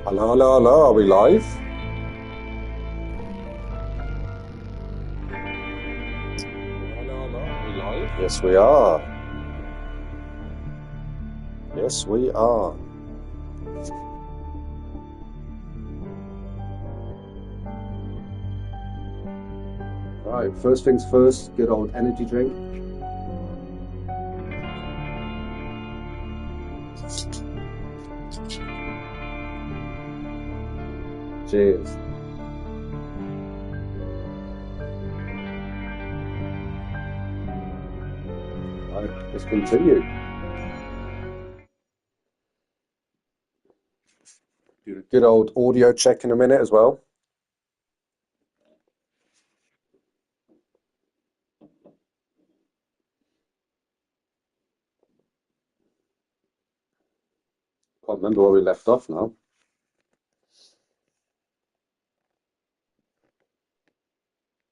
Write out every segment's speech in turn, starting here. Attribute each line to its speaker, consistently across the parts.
Speaker 1: Hello, hello, hello. Are we live? Hello, hello, hello. Are we live? Yes, we are. Yes, we are. Right, first things first, good old energy drink. Cheers. Right, let's continue. Do a good old audio check in a minute as well. Can't remember where we left off now.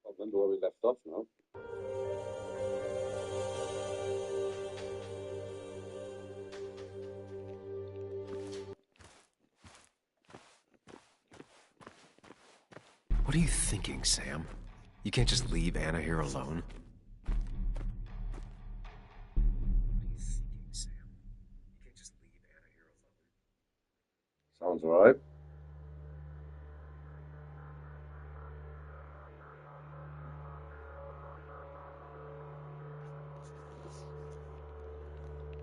Speaker 1: Can't remember where we left off now.
Speaker 2: What are you thinking, Sam? You can't just leave Anna here alone.
Speaker 1: Sounds alright.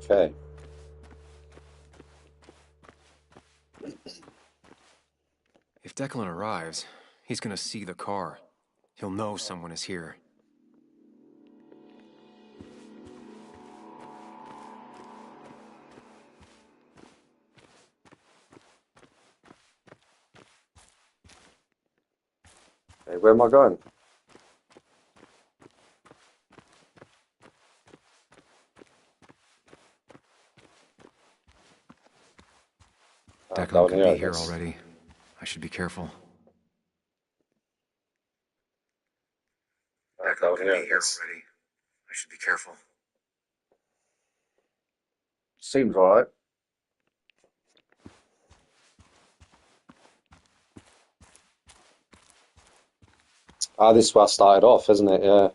Speaker 1: Okay.
Speaker 2: If Declan arrives, he's gonna see the car. He'll know someone is here.
Speaker 1: Hey, where am I going?
Speaker 2: Declan
Speaker 1: Down
Speaker 2: could
Speaker 1: here, I
Speaker 2: be here
Speaker 1: guess.
Speaker 2: already. I should be careful.
Speaker 1: Down here, I guess.
Speaker 2: already. I should be careful.
Speaker 1: Seems alright. Ah, this is where I started off, isn't it? Yeah.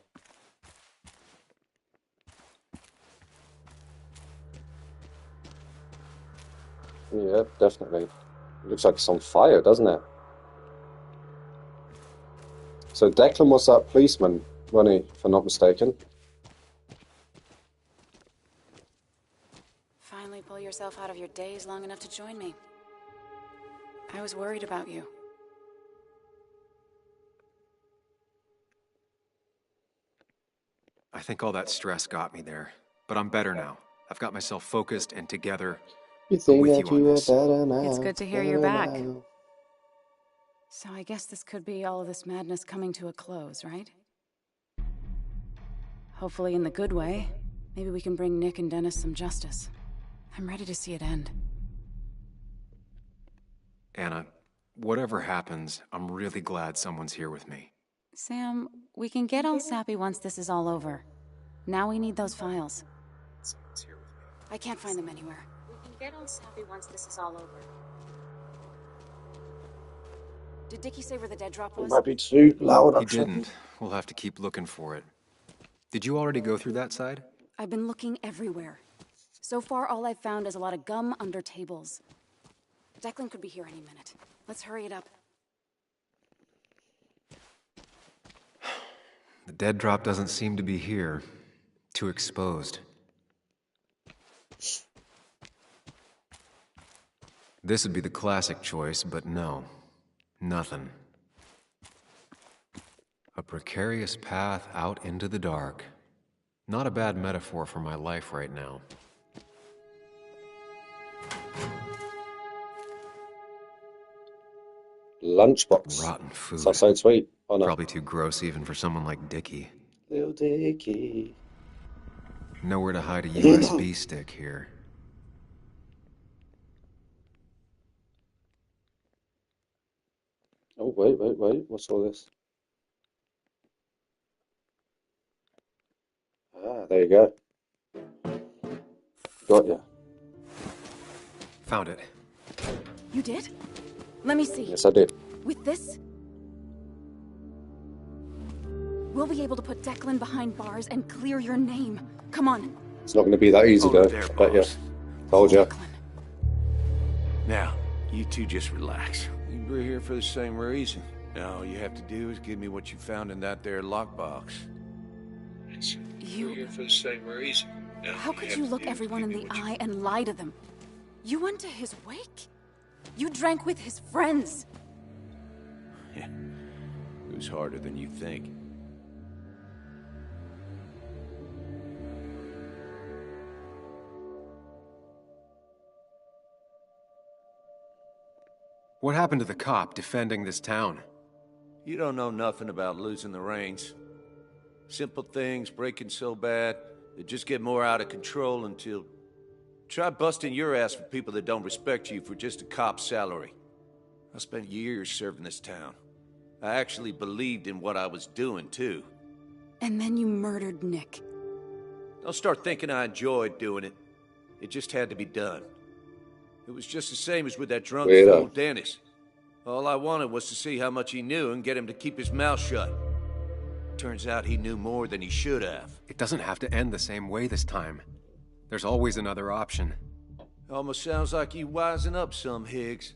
Speaker 1: Yeah, definitely. It looks like it's on fire, doesn't it? So Declan was that policeman, wasn't he, if I'm not mistaken?
Speaker 3: Finally pull yourself out of your daze long enough to join me. I was worried about you.
Speaker 2: I think all that stress got me there, but I'm better now. I've got myself focused and together.
Speaker 1: You
Speaker 2: I'm
Speaker 1: think
Speaker 2: with
Speaker 1: that
Speaker 2: you on
Speaker 1: you are
Speaker 2: this.
Speaker 1: better now?
Speaker 3: It's good to hear you're
Speaker 1: better
Speaker 3: back.
Speaker 1: now.
Speaker 3: So I guess this could be all of this madness coming to a close, right? Hopefully in the good way. Maybe we can bring Nick and Dennis some justice. I'm ready to see it end.
Speaker 2: Anna, whatever happens, I'm really glad someone's here with me.
Speaker 3: Sam, we can get all sappy once this is all over. Now we need those files. I can't find them anywhere. We can get all sappy once this is all over. Did Dickie say where the dead drop
Speaker 1: It
Speaker 3: was?
Speaker 1: might be too loud,
Speaker 2: He
Speaker 1: actually.
Speaker 2: didn't. We'll have to keep looking for it. Did you already go through that side?
Speaker 3: I've been looking everywhere. So far, all I've found is a lot of gum under tables. Declan could be here any minute. Let's hurry it up.
Speaker 2: The dead drop doesn't seem to be here. Too exposed. This would be the classic choice, but no. Nothing. A precarious path out into the dark. Not a bad metaphor for my life right now.
Speaker 1: Lunchbox.
Speaker 2: Rotten food.
Speaker 1: Sounds so sweet. Oh no.
Speaker 2: Probably too gross even for someone like Dickie.
Speaker 1: Little Dickie.
Speaker 2: Nowhere to hide a USB stick here.
Speaker 1: Oh, wait. What's all this? Ah, there you go. Got ya.
Speaker 2: Found it.
Speaker 3: You did? Let me see.
Speaker 1: Yes, I did.
Speaker 3: With this, we'll be able to put Declan behind bars and clear your name. Come on.
Speaker 1: It's not going to be that easy,
Speaker 4: Hold
Speaker 1: though.
Speaker 4: it there,
Speaker 1: But yeah,
Speaker 4: boss.
Speaker 1: told ya.
Speaker 3: Declan.
Speaker 4: Now, you two just relax. We're here for the same reason. Now, all you have to do is give me what you found in that there lockbox.
Speaker 3: You...
Speaker 4: We're here for the same reason. Now,
Speaker 3: How could you look everyone in the eye and lie to them? You went to his wake? You drank with his friends.
Speaker 4: Yeah. It was harder than you think.
Speaker 2: What happened to the cop defending this town?
Speaker 4: You don't know nothing about losing the reins. Simple things breaking so bad, they just get more out of control until... Try busting your ass for people that don't respect you for just a cop's salary. I spent years serving this town. I actually believed in what I was doing, too.
Speaker 3: And then you murdered Nick.
Speaker 4: Don't start thinking I enjoyed doing it. It just had to be done. It was just the same as with that drunk fool Dennis. All I wanted was to see how much he knew and get him to keep his mouth shut. Turns out he knew more than he should have.
Speaker 2: It doesn't have to end the same way this time. There's always another option.
Speaker 4: Almost sounds like you wising up some, Higgs.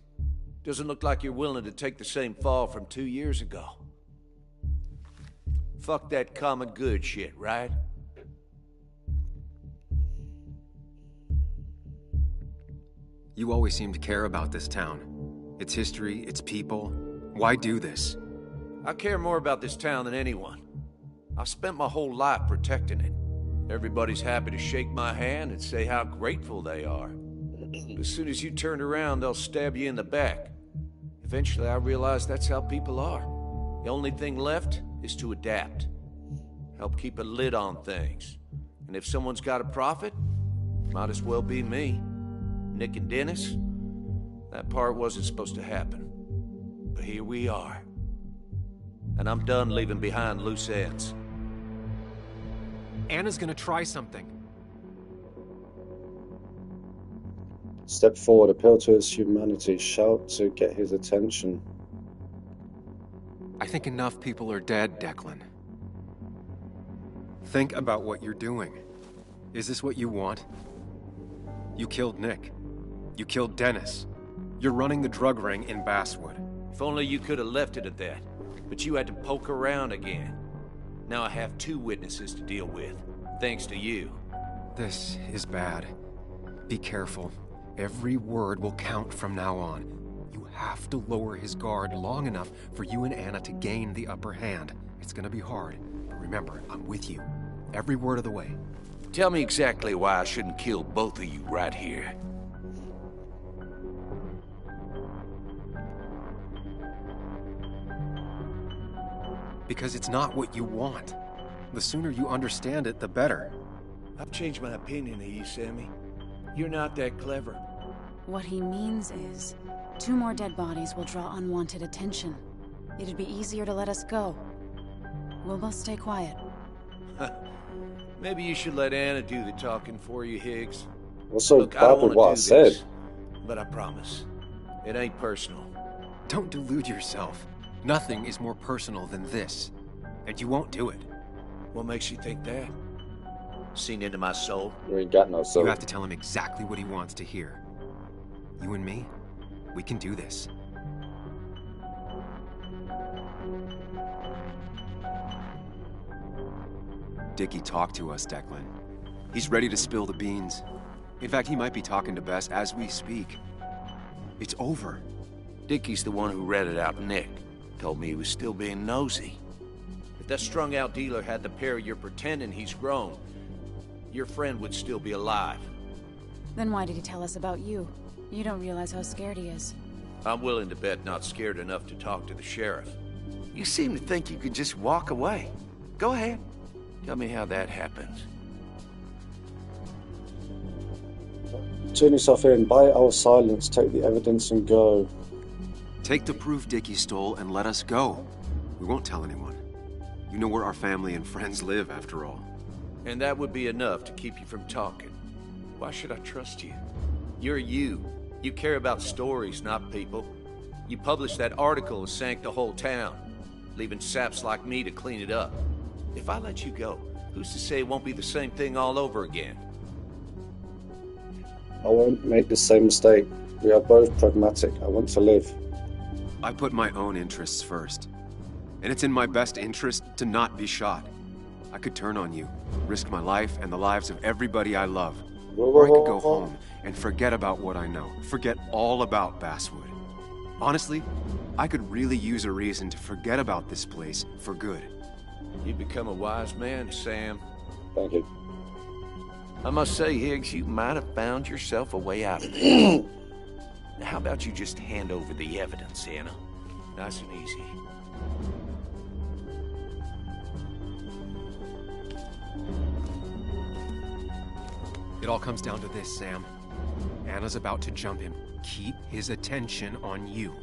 Speaker 4: Doesn't look like you're willing to take the same fall from 2 years ago. Fuck that common good shit, right?
Speaker 2: You always seem to care about this town. Its history, its people. Why do this?
Speaker 4: I care more about this town than anyone. I've spent my whole life protecting it. Everybody's happy to shake my hand and say how grateful they are. As soon as you turn around, they'll stab you in the back. Eventually, I realized that's how people are. The only thing left is to adapt. Help keep a lid on things. And if someone's got a profit, might as well be me. Nick and Dennis, that part wasn't supposed to happen. But here we are. And I'm done leaving behind loose ends.
Speaker 2: Anna's gonna try something.
Speaker 1: Step forward, appeal to his humanity, shout to get his attention.
Speaker 2: I think enough people are dead, Declan. Think about what you're doing. Is this what you want? You killed Nick. You killed Dennis. You're running the drug ring in Basswood.
Speaker 4: If only you could have left it at that. But you had to poke around again. Now I have 2 witnesses to deal with, thanks to you.
Speaker 2: This is bad. Be careful. Every word will count from now on. You have to lower his guard long enough for you and Anna to gain the upper hand. It's gonna be hard, but remember, I'm with you. Every word of the way.
Speaker 4: Tell me exactly why I shouldn't kill both of you right here.
Speaker 2: Because it's not what you want. The sooner you understand it, the better.
Speaker 4: I've changed my opinion of you, Sammy. You're not that clever.
Speaker 3: What he means is, 2 more dead bodies will draw unwanted attention. It'd be easier to let us go. We'll both stay quiet.
Speaker 4: Maybe you should let Anna do the talking for you, Higgs.
Speaker 1: What's so
Speaker 4: Look, I
Speaker 1: bad
Speaker 4: don't
Speaker 1: with
Speaker 4: want
Speaker 1: what
Speaker 4: to
Speaker 1: I
Speaker 4: do
Speaker 1: said?
Speaker 4: this, but I promise, it ain't personal.
Speaker 2: Don't delude yourself. Nothing is more personal than this. And you won't do it.
Speaker 4: What makes you think that? Seen into my soul?
Speaker 1: You ain't got no soul.
Speaker 2: You have to tell him exactly what he wants to hear. You and me, we can do this. Dickie talked to us, Declan. He's ready to spill the beans. In fact, he might be talking to Bess as we speak. It's over.
Speaker 4: Dickie's the one who ratted out Nick. Told me he was still being nosy. If that strung-out dealer had the pair you're pretending he's grown, your friend would still be alive.
Speaker 3: Then why did he tell us about you? You don't realize how scared he is.
Speaker 4: I'm willing to bet not scared enough to talk to the sheriff.
Speaker 5: You seem to think you could just walk away. Go ahead.
Speaker 4: Tell me how that happens.
Speaker 1: Turn yourself in, buy our silence, take the evidence and go.
Speaker 2: Take the proof Dickie stole and let us go. We won't tell anyone. You know where our family and friends live, after all.
Speaker 4: And that would be enough to keep you from talking. Why should I trust you? You're you. You care about stories, not people. You published that article that sank the whole town, leaving saps like me to clean it up. If I let you go, who's to say it won't be the same thing all over again?
Speaker 1: I won't make the same mistake. We are both pragmatic. I want to live.
Speaker 2: I put my own interests first. And it's in my best interest to not be shot. I could turn on you, risk my life and the lives of everybody I love. Or I could go home and forget about what I know. Forget all about Basswood. Honestly, I could really use a reason to forget about this place for good.
Speaker 4: You've become a wise man, Sam.
Speaker 1: Thank you.
Speaker 4: I must say, Higgs, you might have found yourself a way out of this. How about you just hand over the evidence, Anna? Nice and easy.
Speaker 2: It all comes down to this, Sam. Anna's about to jump him. Keep his attention on you.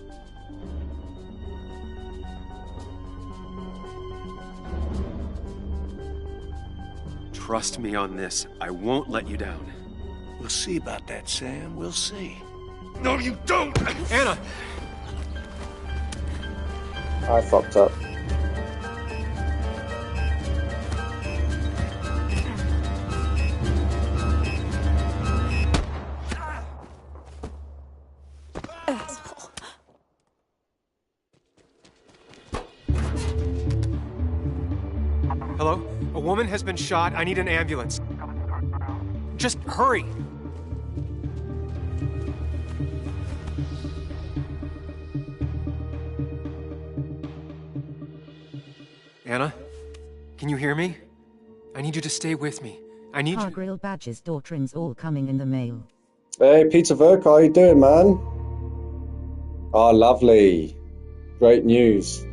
Speaker 2: Trust me on this. I won't let you down.
Speaker 4: We'll see about that, Sam. We'll see. No, you don't!
Speaker 2: Anna!
Speaker 1: I fucked up.
Speaker 2: Hello? A woman has been shot. I need an ambulance. Just hurry! Anna? Can you hear me? I need you to stay with me. I need you...
Speaker 6: Hargrill badges, daughterins all coming in the mail.
Speaker 1: Hey, Peter Verk, how you doing, man? Oh, lovely. Great news.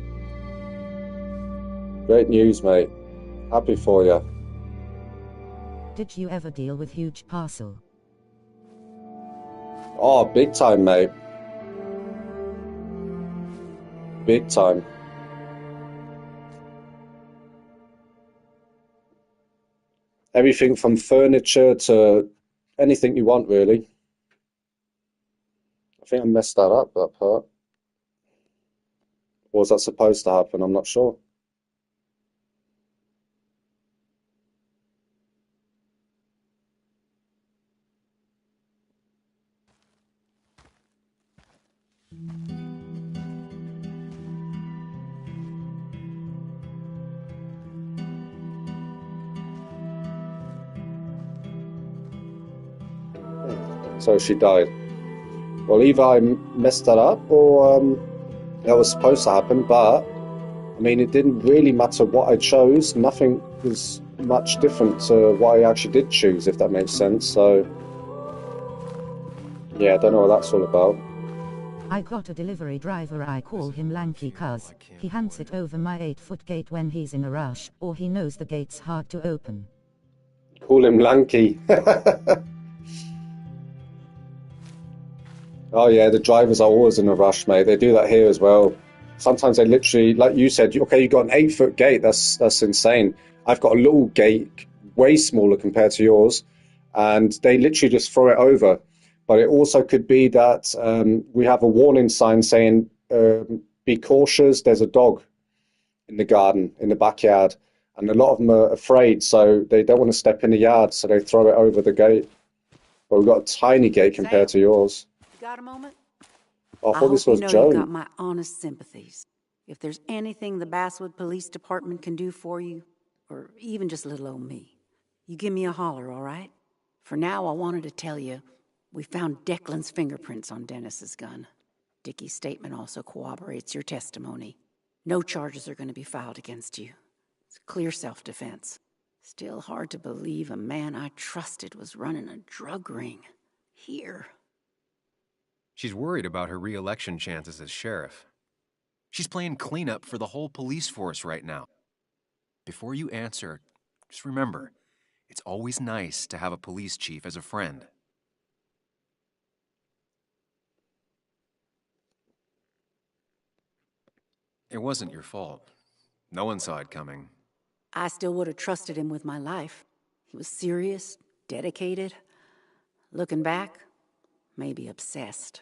Speaker 1: Great news, mate. Happy for you.
Speaker 6: Did you ever deal with huge parcel?
Speaker 1: Oh, big time, mate. Big time. Everything from furniture to anything you want, really. I think I messed that up, that part. Or was that supposed to happen? I'm not sure. So she died. Well, either I messed that up or that was supposed to happen, but I mean, it didn't really matter what I chose. Nothing was much different to what I actually did choose, if that makes sense. So, yeah, I don't know what that's all about.
Speaker 6: I got a delivery driver, I call him Lanky cuz he hands it over my 8-foot gate when he's in a rush, or he knows the gate's hard to open.
Speaker 1: Call him Lanky. Oh yeah, the drivers are always in a rush, mate. They do that here as well. Sometimes they literally, like you said, okay, you got an 8-foot gate. That's insane. I've got a little gate, way smaller compared to yours, and they literally just throw it over. But it also could be that we have a warning sign saying, "Be cautious. There's a dog in the garden, in the backyard," and a lot of them are afraid, so they don't want to step in the yard, so they throw it over the gate. But we've got a tiny gate compared to yours.
Speaker 7: Got a moment?
Speaker 1: I thought this was
Speaker 7: you
Speaker 1: Joan.
Speaker 7: got my honest sympathies. If there's anything the Basswood Police Department can do for you, or even just little old me, you give me a holler, all right? For now, I wanted to tell you, we found Declan's fingerprints on Dennis's gun. Dickie's statement also corroborates your testimony. No charges are going to be filed against you. It's clear self-defense. Still hard to believe a man I trusted was running a drug ring. Here.
Speaker 2: She's worried about her re-election chances as sheriff. She's playing cleanup for the whole police force right now. Before you answer, just remember, it's always nice to have a police chief as a friend. It wasn't your fault. No one saw it coming.
Speaker 7: I still would have trusted him with my life. He was serious, dedicated. Looking back, maybe obsessed.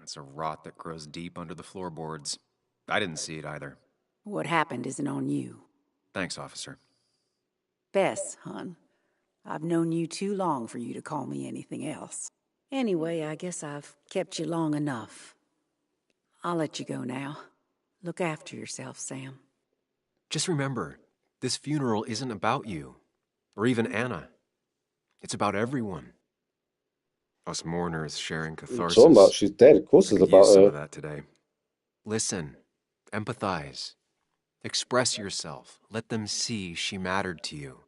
Speaker 2: It's a rot that grows deep under the floorboards. I didn't see it either.
Speaker 7: What happened isn't on you.
Speaker 2: Thanks, officer.
Speaker 7: Bess, hon. I've known you too long for you to call me anything else. Anyway, I guess I've kept you long enough. I'll let you go now. Look after yourself, Sam.
Speaker 2: Just remember, this funeral isn't about you, or even Anna. It's about everyone. Us mourners sharing catharsis.
Speaker 1: Talking about she's dead. Of course,
Speaker 2: I
Speaker 1: it's
Speaker 2: could
Speaker 1: about
Speaker 2: use some
Speaker 1: her.
Speaker 2: of that today. Listen, empathize, express yourself. Let them see she mattered to you.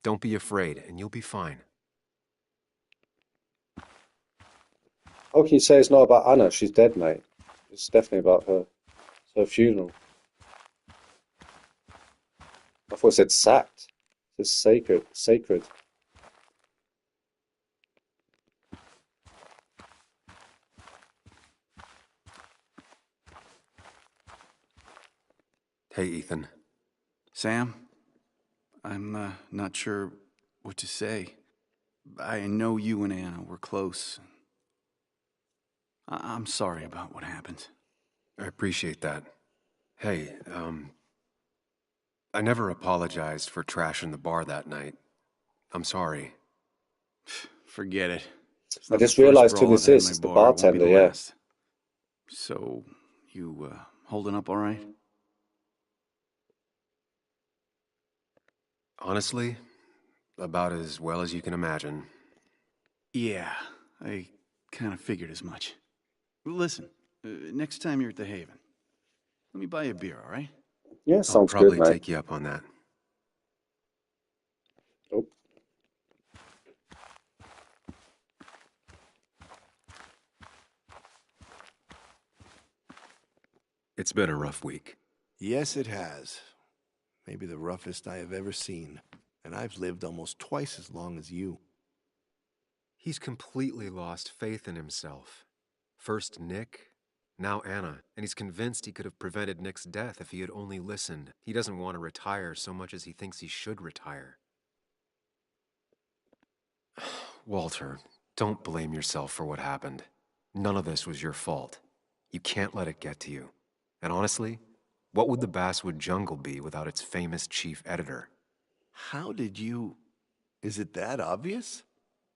Speaker 2: Don't be afraid, and you'll be fine.
Speaker 1: How can you say it's not about Anna? She's dead, mate. It's definitely about her. It's her funeral. I thought it said sacked. It's sacred. Sacred.
Speaker 2: Hey, Ethan.
Speaker 5: Sam, I'm not sure what to say. I know you and Anna were close. I'm sorry about what happened.
Speaker 2: I appreciate that. Hey, I never apologized for trashing the bar that night. I'm sorry.
Speaker 5: Forget it. It's
Speaker 1: I
Speaker 5: not the
Speaker 1: just
Speaker 5: first
Speaker 1: realized who
Speaker 5: brawl
Speaker 1: this
Speaker 5: I've had in
Speaker 1: is.
Speaker 5: my
Speaker 1: It's the
Speaker 5: bar. It won't be
Speaker 1: bartender,
Speaker 5: the
Speaker 1: yeah.
Speaker 5: last. So, you holding up all right?
Speaker 2: Honestly, about as well as you can imagine.
Speaker 5: Yeah, I kind of figured as much. Listen, next time you're at the Haven, let me buy you a beer, all right?
Speaker 1: Yeah,
Speaker 2: I'll
Speaker 1: sounds
Speaker 2: probably
Speaker 1: good, mate.
Speaker 2: take you up on that.
Speaker 1: Oh.
Speaker 2: It's been a rough week.
Speaker 8: Yes, it has. Maybe the roughest I have ever seen. And I've lived almost twice as long as you.
Speaker 2: He's completely lost faith in himself. First Nick, now Anna, and he's convinced he could have prevented Nick's death if he had only listened. He doesn't want to retire so much as he thinks he should retire. Walter, don't blame yourself for what happened. None of this was your fault. You can't let it get to you. And honestly, what would the Basswood Jungle be without its famous chief editor?
Speaker 8: How did you... Is it that obvious?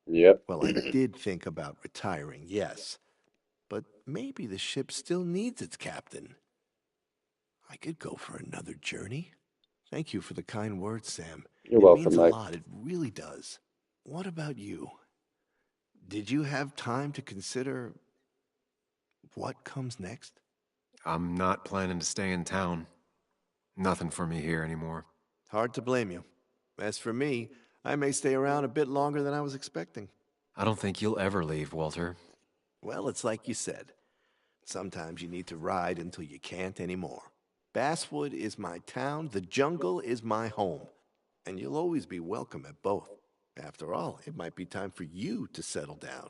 Speaker 1: Yep.
Speaker 8: Well, I did think about retiring, yes. But maybe the ship still needs its captain. I could go for another journey. Thank you for the kind words, Sam.
Speaker 1: You're
Speaker 8: It
Speaker 1: welcome,
Speaker 8: means a
Speaker 1: mate.
Speaker 8: lot, it really does. What about you? Did you have time to consider what comes next?
Speaker 2: I'm not planning to stay in town. Nothing for me here anymore.
Speaker 8: Hard to blame you. As for me, I may stay around a bit longer than I was expecting.
Speaker 2: I don't think you'll ever leave, Walter.
Speaker 8: Well, it's like you said. Sometimes you need to ride until you can't anymore. Basswood is my town, the jungle is my home. And you'll always be welcome at both. After all, it might be time for you to settle down.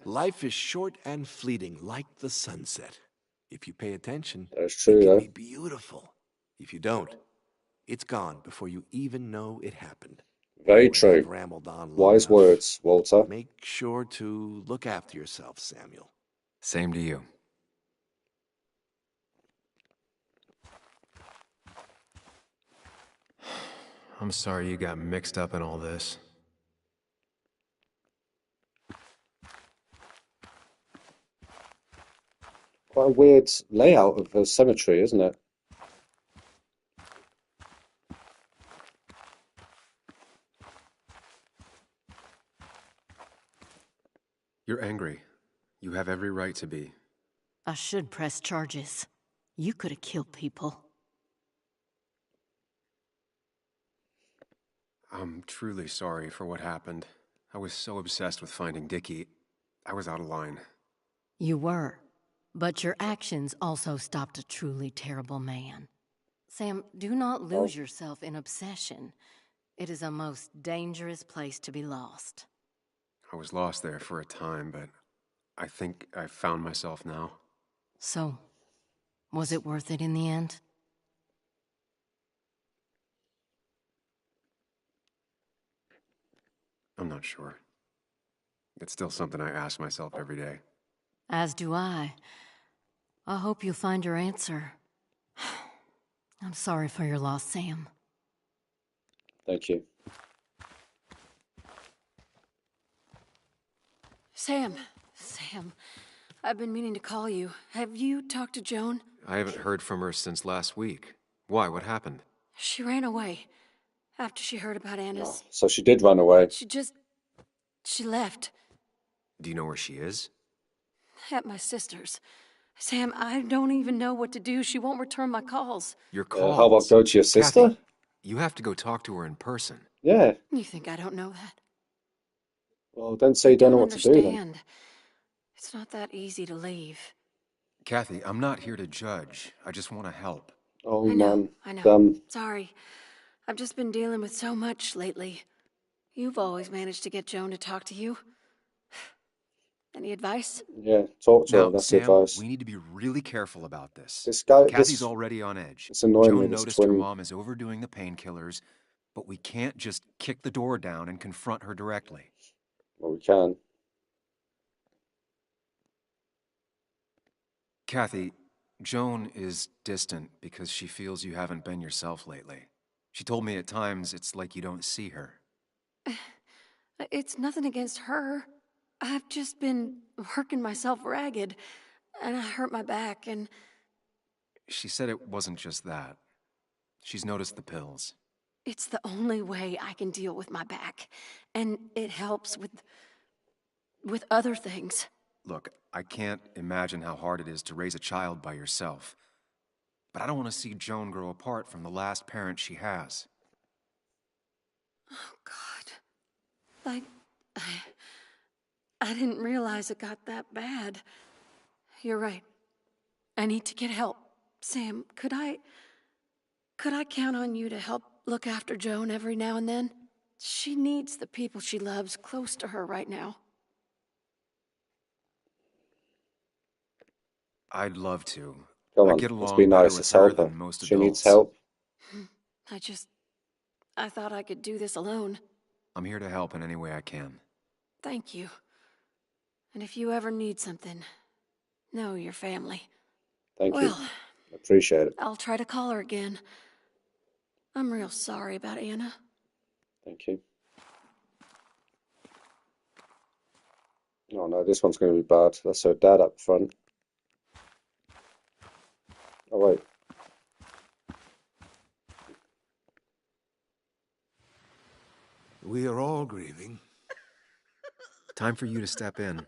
Speaker 8: Life is short and fleeting, like the sunset. If you pay attention,
Speaker 1: That's
Speaker 8: it
Speaker 1: true,
Speaker 8: can
Speaker 1: though.
Speaker 8: be beautiful. If you don't, it's gone before you even know it happened.
Speaker 1: Very
Speaker 8: Anyway,
Speaker 1: true.
Speaker 8: I've rambled on long
Speaker 1: Wise
Speaker 8: enough.
Speaker 1: words, Walter.
Speaker 8: Make sure to look after yourself, Samuel.
Speaker 2: Same to you. I'm sorry you got mixed up in all this.
Speaker 1: Quite a weird layout of a cemetery, isn't it?
Speaker 2: You're angry. You have every right to be.
Speaker 9: I should press charges. You could have killed people.
Speaker 2: I'm truly sorry for what happened. I was so obsessed with finding Dickie, I was out of line.
Speaker 9: You were. But your actions also stopped a truly terrible man. Sam, do not lose yourself in obsession. It is a most dangerous place to be lost.
Speaker 2: I was lost there for a time, but I think I found myself now.
Speaker 9: So, was it worth it in the end?
Speaker 2: I'm not sure. It's still something I ask myself every day.
Speaker 9: As do I. I hope you'll find your answer. I'm sorry for your loss, Sam.
Speaker 1: Thank you.
Speaker 7: Sam, I've been meaning to call you. Have you talked to Joan?
Speaker 2: I haven't heard from her since last week. Why? What happened?
Speaker 7: She ran away after she heard about Anna's.
Speaker 1: Oh, so she did run away.
Speaker 7: She left.
Speaker 2: Do you know where she is?
Speaker 7: At my sister's. Sam, I don't even know what to do. She won't return my calls.
Speaker 2: Your calls?
Speaker 1: How about go to your sister?
Speaker 2: Kathy, you have to go talk to her in person.
Speaker 1: Yeah.
Speaker 7: You think I don't know that?
Speaker 1: Well, don't say you don't know what to do then.
Speaker 7: It's not that easy to leave.
Speaker 2: Kathy, I'm not here to judge. I just want to help.
Speaker 1: Oh,
Speaker 7: I know,
Speaker 1: man.
Speaker 7: I know.
Speaker 1: Damn.
Speaker 7: Sorry. I've just been dealing with so much lately. You've always managed to get Joan to talk to you. Any advice?
Speaker 1: Yeah, talk to her.
Speaker 2: Now,
Speaker 1: That's
Speaker 2: Sam,
Speaker 1: advice.
Speaker 2: we need to be really careful about this.
Speaker 1: This guy,
Speaker 2: Kathy's already on edge.
Speaker 1: It's annoying me,
Speaker 2: Joan
Speaker 1: this
Speaker 2: noticed her
Speaker 1: twin.
Speaker 2: mom is overdoing the painkillers, but we can't just kick the door down and confront her directly.
Speaker 1: Well, we can.
Speaker 2: Kathy, Joan is distant because she feels you haven't been yourself lately. She told me at times it's like you don't see her.
Speaker 7: It's nothing against her. I've just been working myself ragged, and I hurt my back, and...
Speaker 2: She said it wasn't just that. She's noticed the pills.
Speaker 7: It's the only way I can deal with my back, and it helps with other things.
Speaker 2: Look, I can't imagine how hard it is to raise a child by yourself. But I don't want to see Joan grow apart from the last parent she has.
Speaker 7: Oh, God. I didn't realize it got that bad. You're right. I need to get help. Sam, could I count on you to help look after Joan every now and then? She needs the people she loves close to her right now.
Speaker 2: I'd love to.
Speaker 1: Come
Speaker 2: I
Speaker 1: on,
Speaker 2: get
Speaker 1: let's
Speaker 2: along
Speaker 1: be
Speaker 2: better
Speaker 1: nice.
Speaker 2: with
Speaker 1: Let's
Speaker 2: her
Speaker 1: help her.
Speaker 2: than most
Speaker 1: She
Speaker 2: adults.
Speaker 1: needs help.
Speaker 7: I thought I could do this alone.
Speaker 2: I'm here to help in any way I can.
Speaker 7: Thank you. And if you ever need something, know your family.
Speaker 1: Thank you.
Speaker 7: Well,
Speaker 1: Appreciate it.
Speaker 7: I'll try to call her again. I'm real sorry about Anna.
Speaker 1: Thank you. Oh no, this one's going to be bad. That's her dad up front. Oh wait.
Speaker 8: We are all grieving.
Speaker 2: Time for you to step in.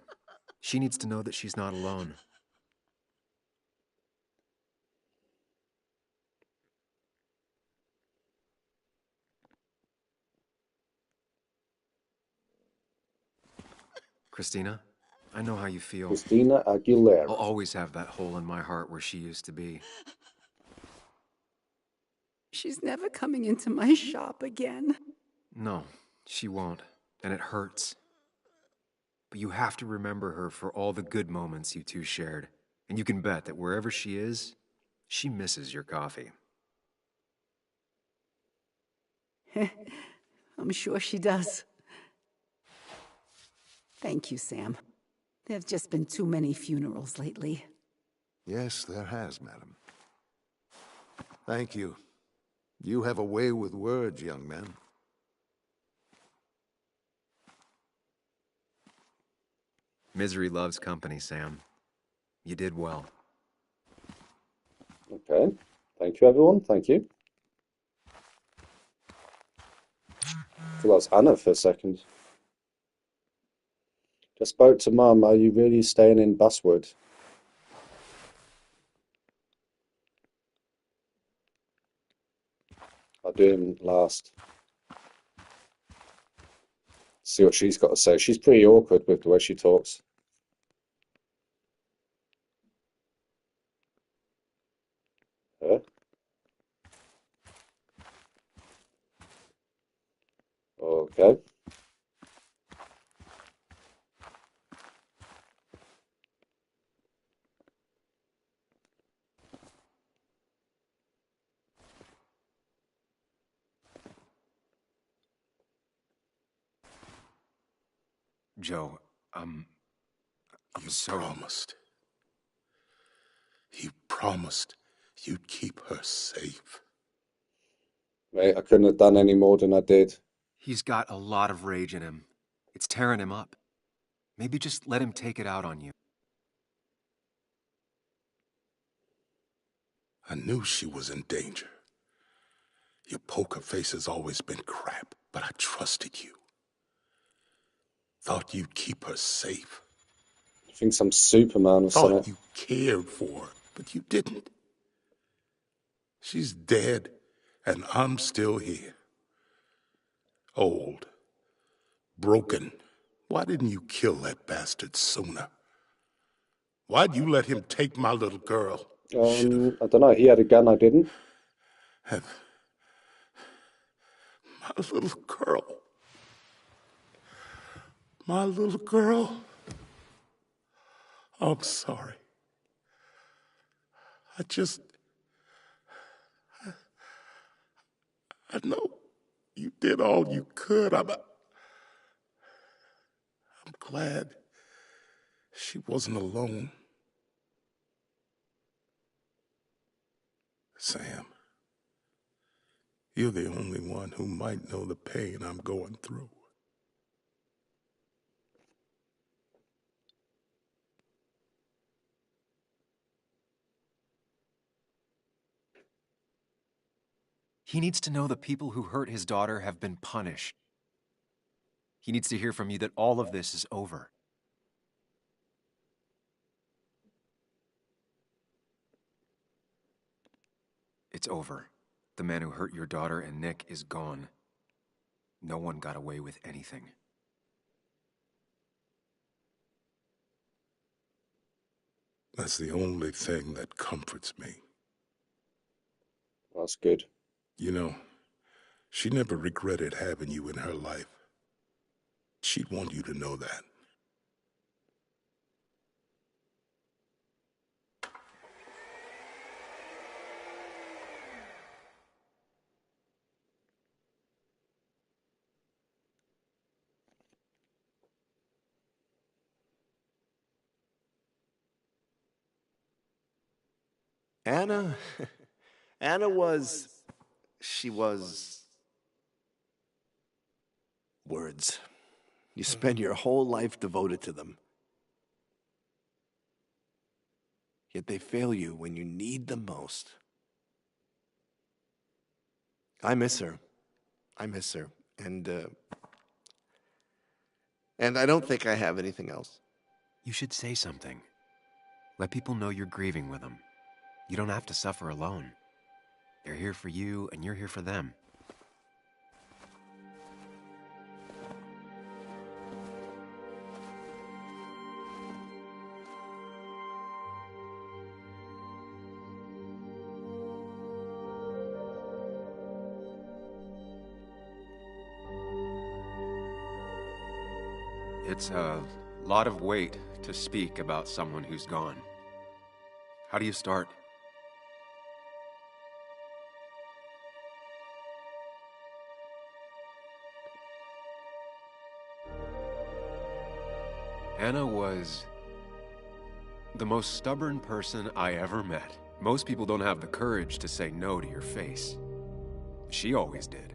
Speaker 2: She needs to know that she's not alone. Christina, I know how you feel.
Speaker 1: Christina Aguilera.
Speaker 2: I'll always have that hole in my heart where she used to be.
Speaker 10: She's never coming into my shop again.
Speaker 2: No, she won't, and it hurts. But you have to remember her for all the good moments you two shared. And you can bet that wherever she is, she misses your coffee.
Speaker 10: I'm sure she does. Thank you, Sam. There have just been too many funerals lately.
Speaker 8: Yes, there has, madam. Thank you. You have a way with words, young man.
Speaker 2: Misery loves company, Sam. You did well.
Speaker 1: Okay. Thank you, everyone. Thank you. I thought that was Anna for a second. Just spoke to Mum. Are you really staying in Basswood? I'll do him last. See what she's got to say. She's pretty awkward with the way she talks. Her? Okay.
Speaker 2: Joe,
Speaker 11: You promised. You promised you'd keep her safe.
Speaker 1: Mate, I couldn't have done any more than I did.
Speaker 2: He's got a lot of rage in him. It's tearing him up. Maybe just let him take it out on you.
Speaker 11: I knew she was in danger. Your poker face has always been crap, but I trusted you. Thought you'd keep her safe.
Speaker 1: I think some Superman or something.
Speaker 11: Thought you cared for her, but you didn't. She's dead, and I'm still here. Old. Broken. Why didn't you kill that bastard sooner? Why'd you let him take my little girl?
Speaker 1: I don't know. He had a gun, I didn't.
Speaker 11: And my little girl. My little girl. I'm sorry. I know you did all you could. I'm glad she wasn't alone. Sam, you're the only one who might know the pain I'm going through.
Speaker 2: He needs to know the people who hurt his daughter have been punished. He needs to hear from you that all of this is over. It's over. The man who hurt your daughter and Nick is gone. No one got away with anything.
Speaker 11: That's the only thing that comforts me.
Speaker 1: That's good.
Speaker 11: You know, she never regretted having you in her life. She'd want you to know that.
Speaker 8: Anna was... She was... Words. You spend your whole life devoted to them. Yet they fail you when you need them most. I miss her. And I don't think I have anything else.
Speaker 2: You should say something. Let people know you're grieving with them. You don't have to suffer alone. They're here for you, and you're here for them. It's a lot of weight to speak about someone who's gone. How do you start? Anna was the most stubborn person I ever met. Most people don't have the courage to say no to your face. She always did.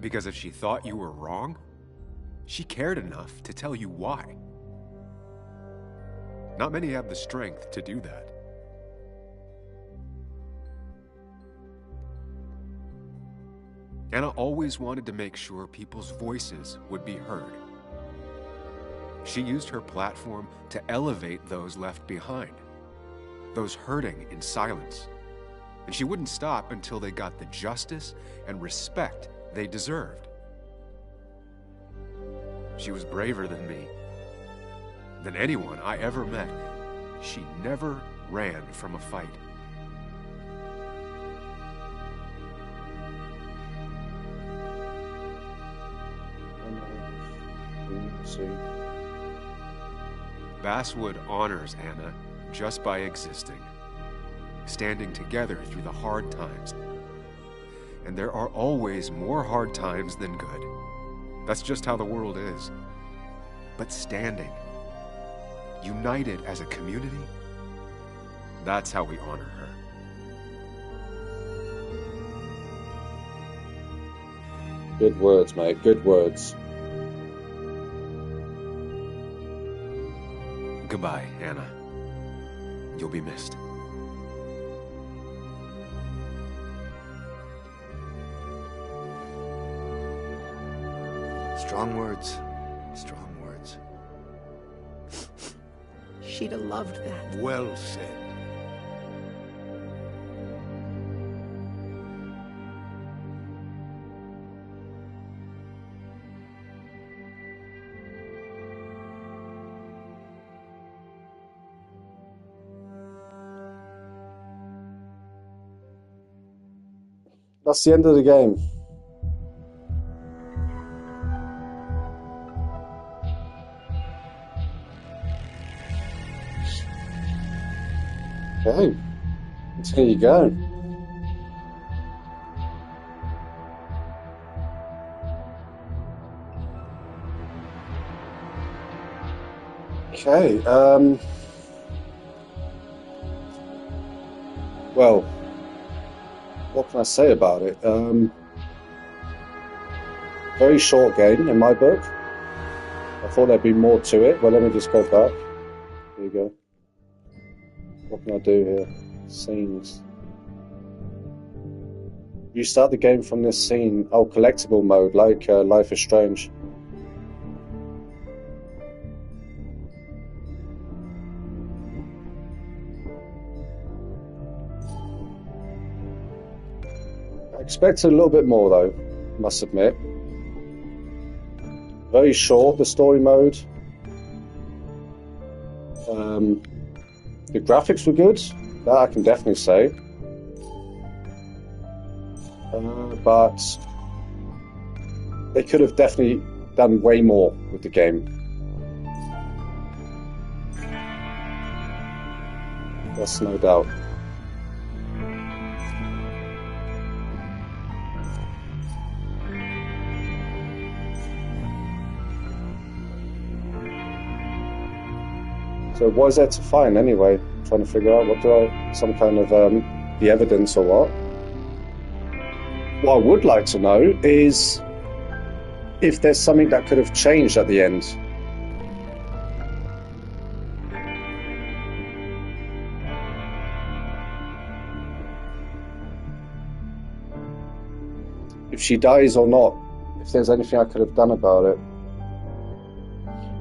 Speaker 2: Because if she thought you were wrong, she cared enough to tell you why. Not many have the strength to do that. Anna always wanted to make sure people's voices would be heard. She used her platform to elevate those left behind, those hurting in silence. And she wouldn't stop until they got the justice and respect they deserved. She was braver than me, than anyone I ever met. She never ran from a fight. Basswood honors Anna just by existing, standing together through the hard times. And there are always more hard times than good. That's just how the world is. But standing, united as a community. That's how we honor her.
Speaker 1: Good words, mate. Good words.
Speaker 2: Goodbye, Anna. You'll be missed.
Speaker 8: Strong words. Strong words.
Speaker 10: She'd have loved that.
Speaker 11: Well said.
Speaker 1: That's the end of the game. Okay, there you go. Okay, well, what can I say about it? Very short game in my book. I thought there'd be more to it, but let me just go back. There you go. What can I do here? Scenes. You start the game from this scene. Oh, collectible mode, like Life is Strange. I expected a little bit more, though, must admit. Very short, the story mode. The graphics were good, that I can definitely say. But they could have definitely done way more with the game. That's no doubt. So what is there to find anyway? I'm trying to figure out some kind of the evidence or what. What I would like to know is if there's something that could have changed at the end. If she dies or not, if there's anything I could have done about it.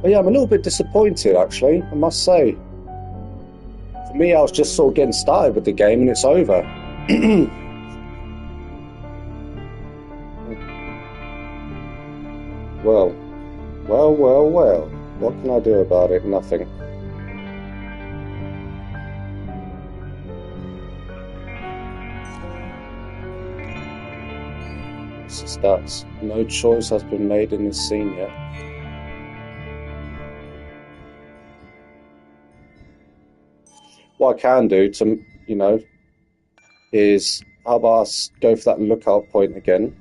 Speaker 1: But yeah, I'm a little bit disappointed, actually, I must say. For me, I was just sort of getting started with the game and it's over. Well. What can I do about it? Nothing. Stats. No choice has been made in this scene yet. What I can do to, is how about I go for that lookout point again.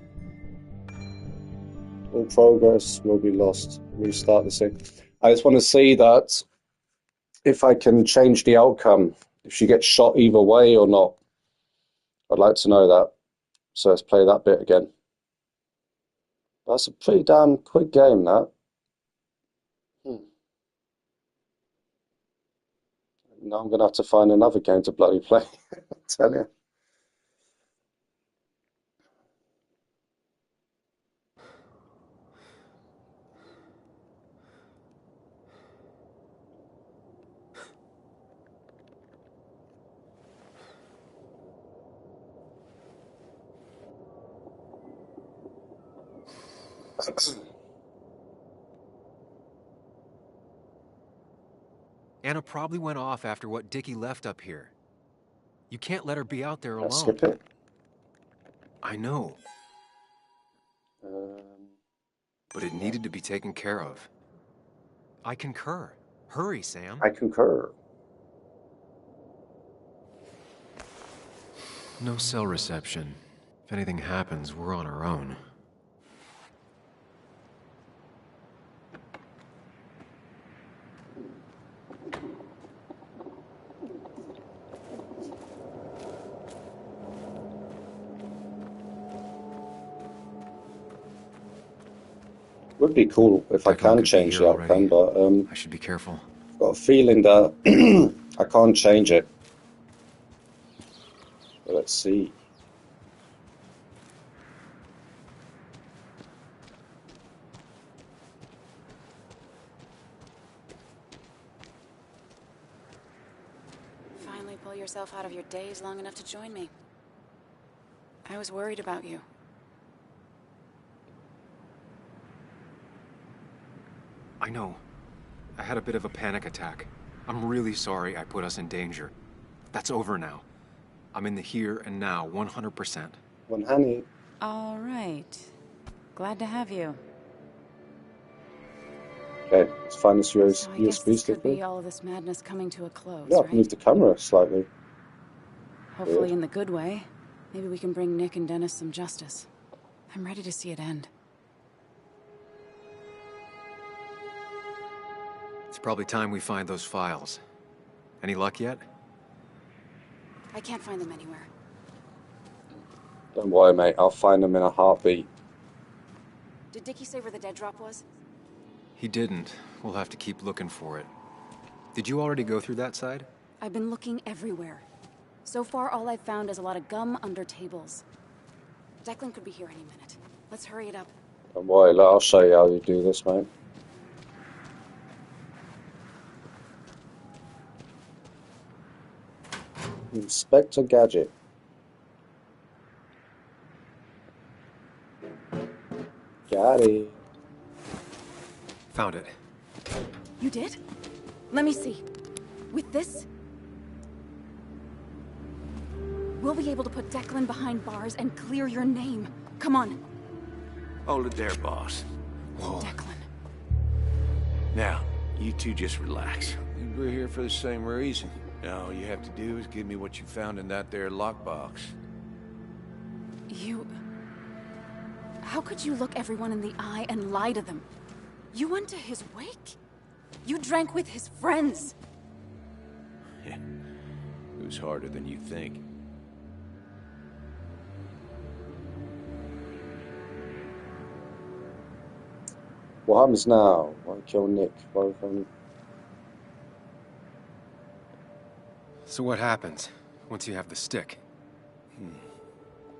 Speaker 1: All progress will be lost. Restart the scene. I just want to see that if I can change the outcome, if she gets shot either way or not. I'd like to know that. So let's play that bit again. That's a pretty damn quick game, that. Now I'm going to have to find another game to bloody play. I tell you.
Speaker 2: Anna probably went off after what Dickie left up here. You can't let her be out there alone.
Speaker 1: Skip it.
Speaker 2: I know. But it needed to be taken care of. I concur. Hurry, Sam.
Speaker 1: I concur.
Speaker 2: No cell reception. If anything happens, we're on our own.
Speaker 1: Would be cool if I can change the outcome, but
Speaker 2: I should be careful.
Speaker 1: I've got a feeling that I can't change it. But let's see.
Speaker 3: Finally pull yourself out of your daze long enough to join me. I was worried about you.
Speaker 2: I know. I had a bit of a panic attack. I'm really sorry I put us in danger. That's over now. I'm in the here and now, 100%.
Speaker 1: One honey.
Speaker 3: All right. Glad to have you.
Speaker 1: Okay, let's find this
Speaker 3: So I guess
Speaker 1: USB
Speaker 3: this
Speaker 1: stick.
Speaker 3: could be all of this madness coming to a close,
Speaker 1: Yeah,
Speaker 3: right?
Speaker 1: I've moved the camera slightly.
Speaker 3: Hopefully
Speaker 1: Weird.
Speaker 3: in the good way. Maybe we can bring Nick and Dennis some justice. I'm ready to see it end.
Speaker 2: It's probably time we find those files. Any luck yet?
Speaker 3: I can't find them anywhere.
Speaker 1: Don't worry, mate. I'll find them in a heartbeat.
Speaker 3: Did Dickie say where the dead drop was?
Speaker 2: He didn't. We'll have to keep looking for it. Did you already go through that side?
Speaker 3: I've been looking everywhere. So far, all I've found is a lot of gum under tables. Declan could be here any minute. Let's hurry it up.
Speaker 1: Don't worry, look, I'll show you how you do this, mate. Inspector Gadget. Got it.
Speaker 2: Found it.
Speaker 3: You did? Let me see. With this, we'll be able to put Declan behind bars and clear your name. Come on.
Speaker 4: Hold it there, boss.
Speaker 2: Whoa.
Speaker 3: Declan.
Speaker 4: Now, you two just relax. We're here for the same reason. All you have to do is give me what you found in that there lockbox.
Speaker 3: You... How could you look everyone in the eye and lie to them? You went to his wake? You drank with his friends?
Speaker 4: It was harder than you think.
Speaker 1: What happens now? Why kill Nick? Why can...
Speaker 2: So what happens once you have the stick?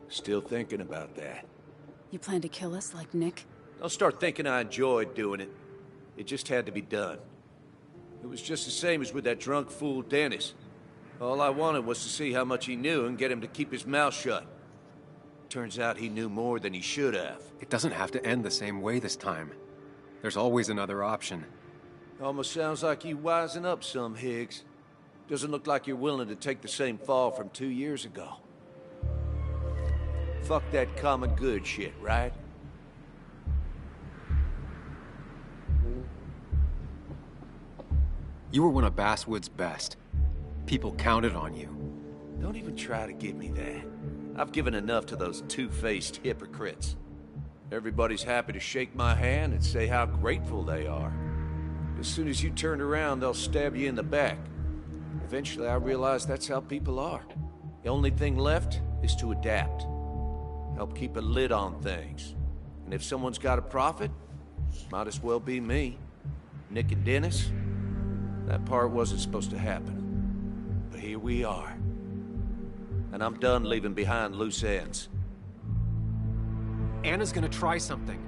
Speaker 4: Still thinking about that.
Speaker 3: You plan to kill us like Nick?
Speaker 4: Don't start thinking I enjoyed doing it. It just had to be done. It was just the same as with that drunk fool Dennis. All I wanted was to see how much he knew and get him to keep his mouth shut. Turns out he knew more than he should have.
Speaker 2: It doesn't have to end the same way this time. There's always another option.
Speaker 4: Almost sounds like you wising up some, Higgs. Doesn't look like you're willing to take the same fall from 2 years ago. Fuck that common good shit, right?
Speaker 2: You were one of Basswood's best. People counted on you.
Speaker 4: Don't even try to give me that. I've given enough to those two-faced hypocrites. Everybody's happy to shake my hand and say how grateful they are. As soon as you turn around, they'll stab you in the back. Eventually, I realized that's how people are. The only thing left is to adapt. Help keep a lid on things. And if someone's got a profit, might as well be me. Nick and Dennis, that part wasn't supposed to happen. But here we are. And I'm done leaving behind loose ends.
Speaker 2: Anna's gonna try something.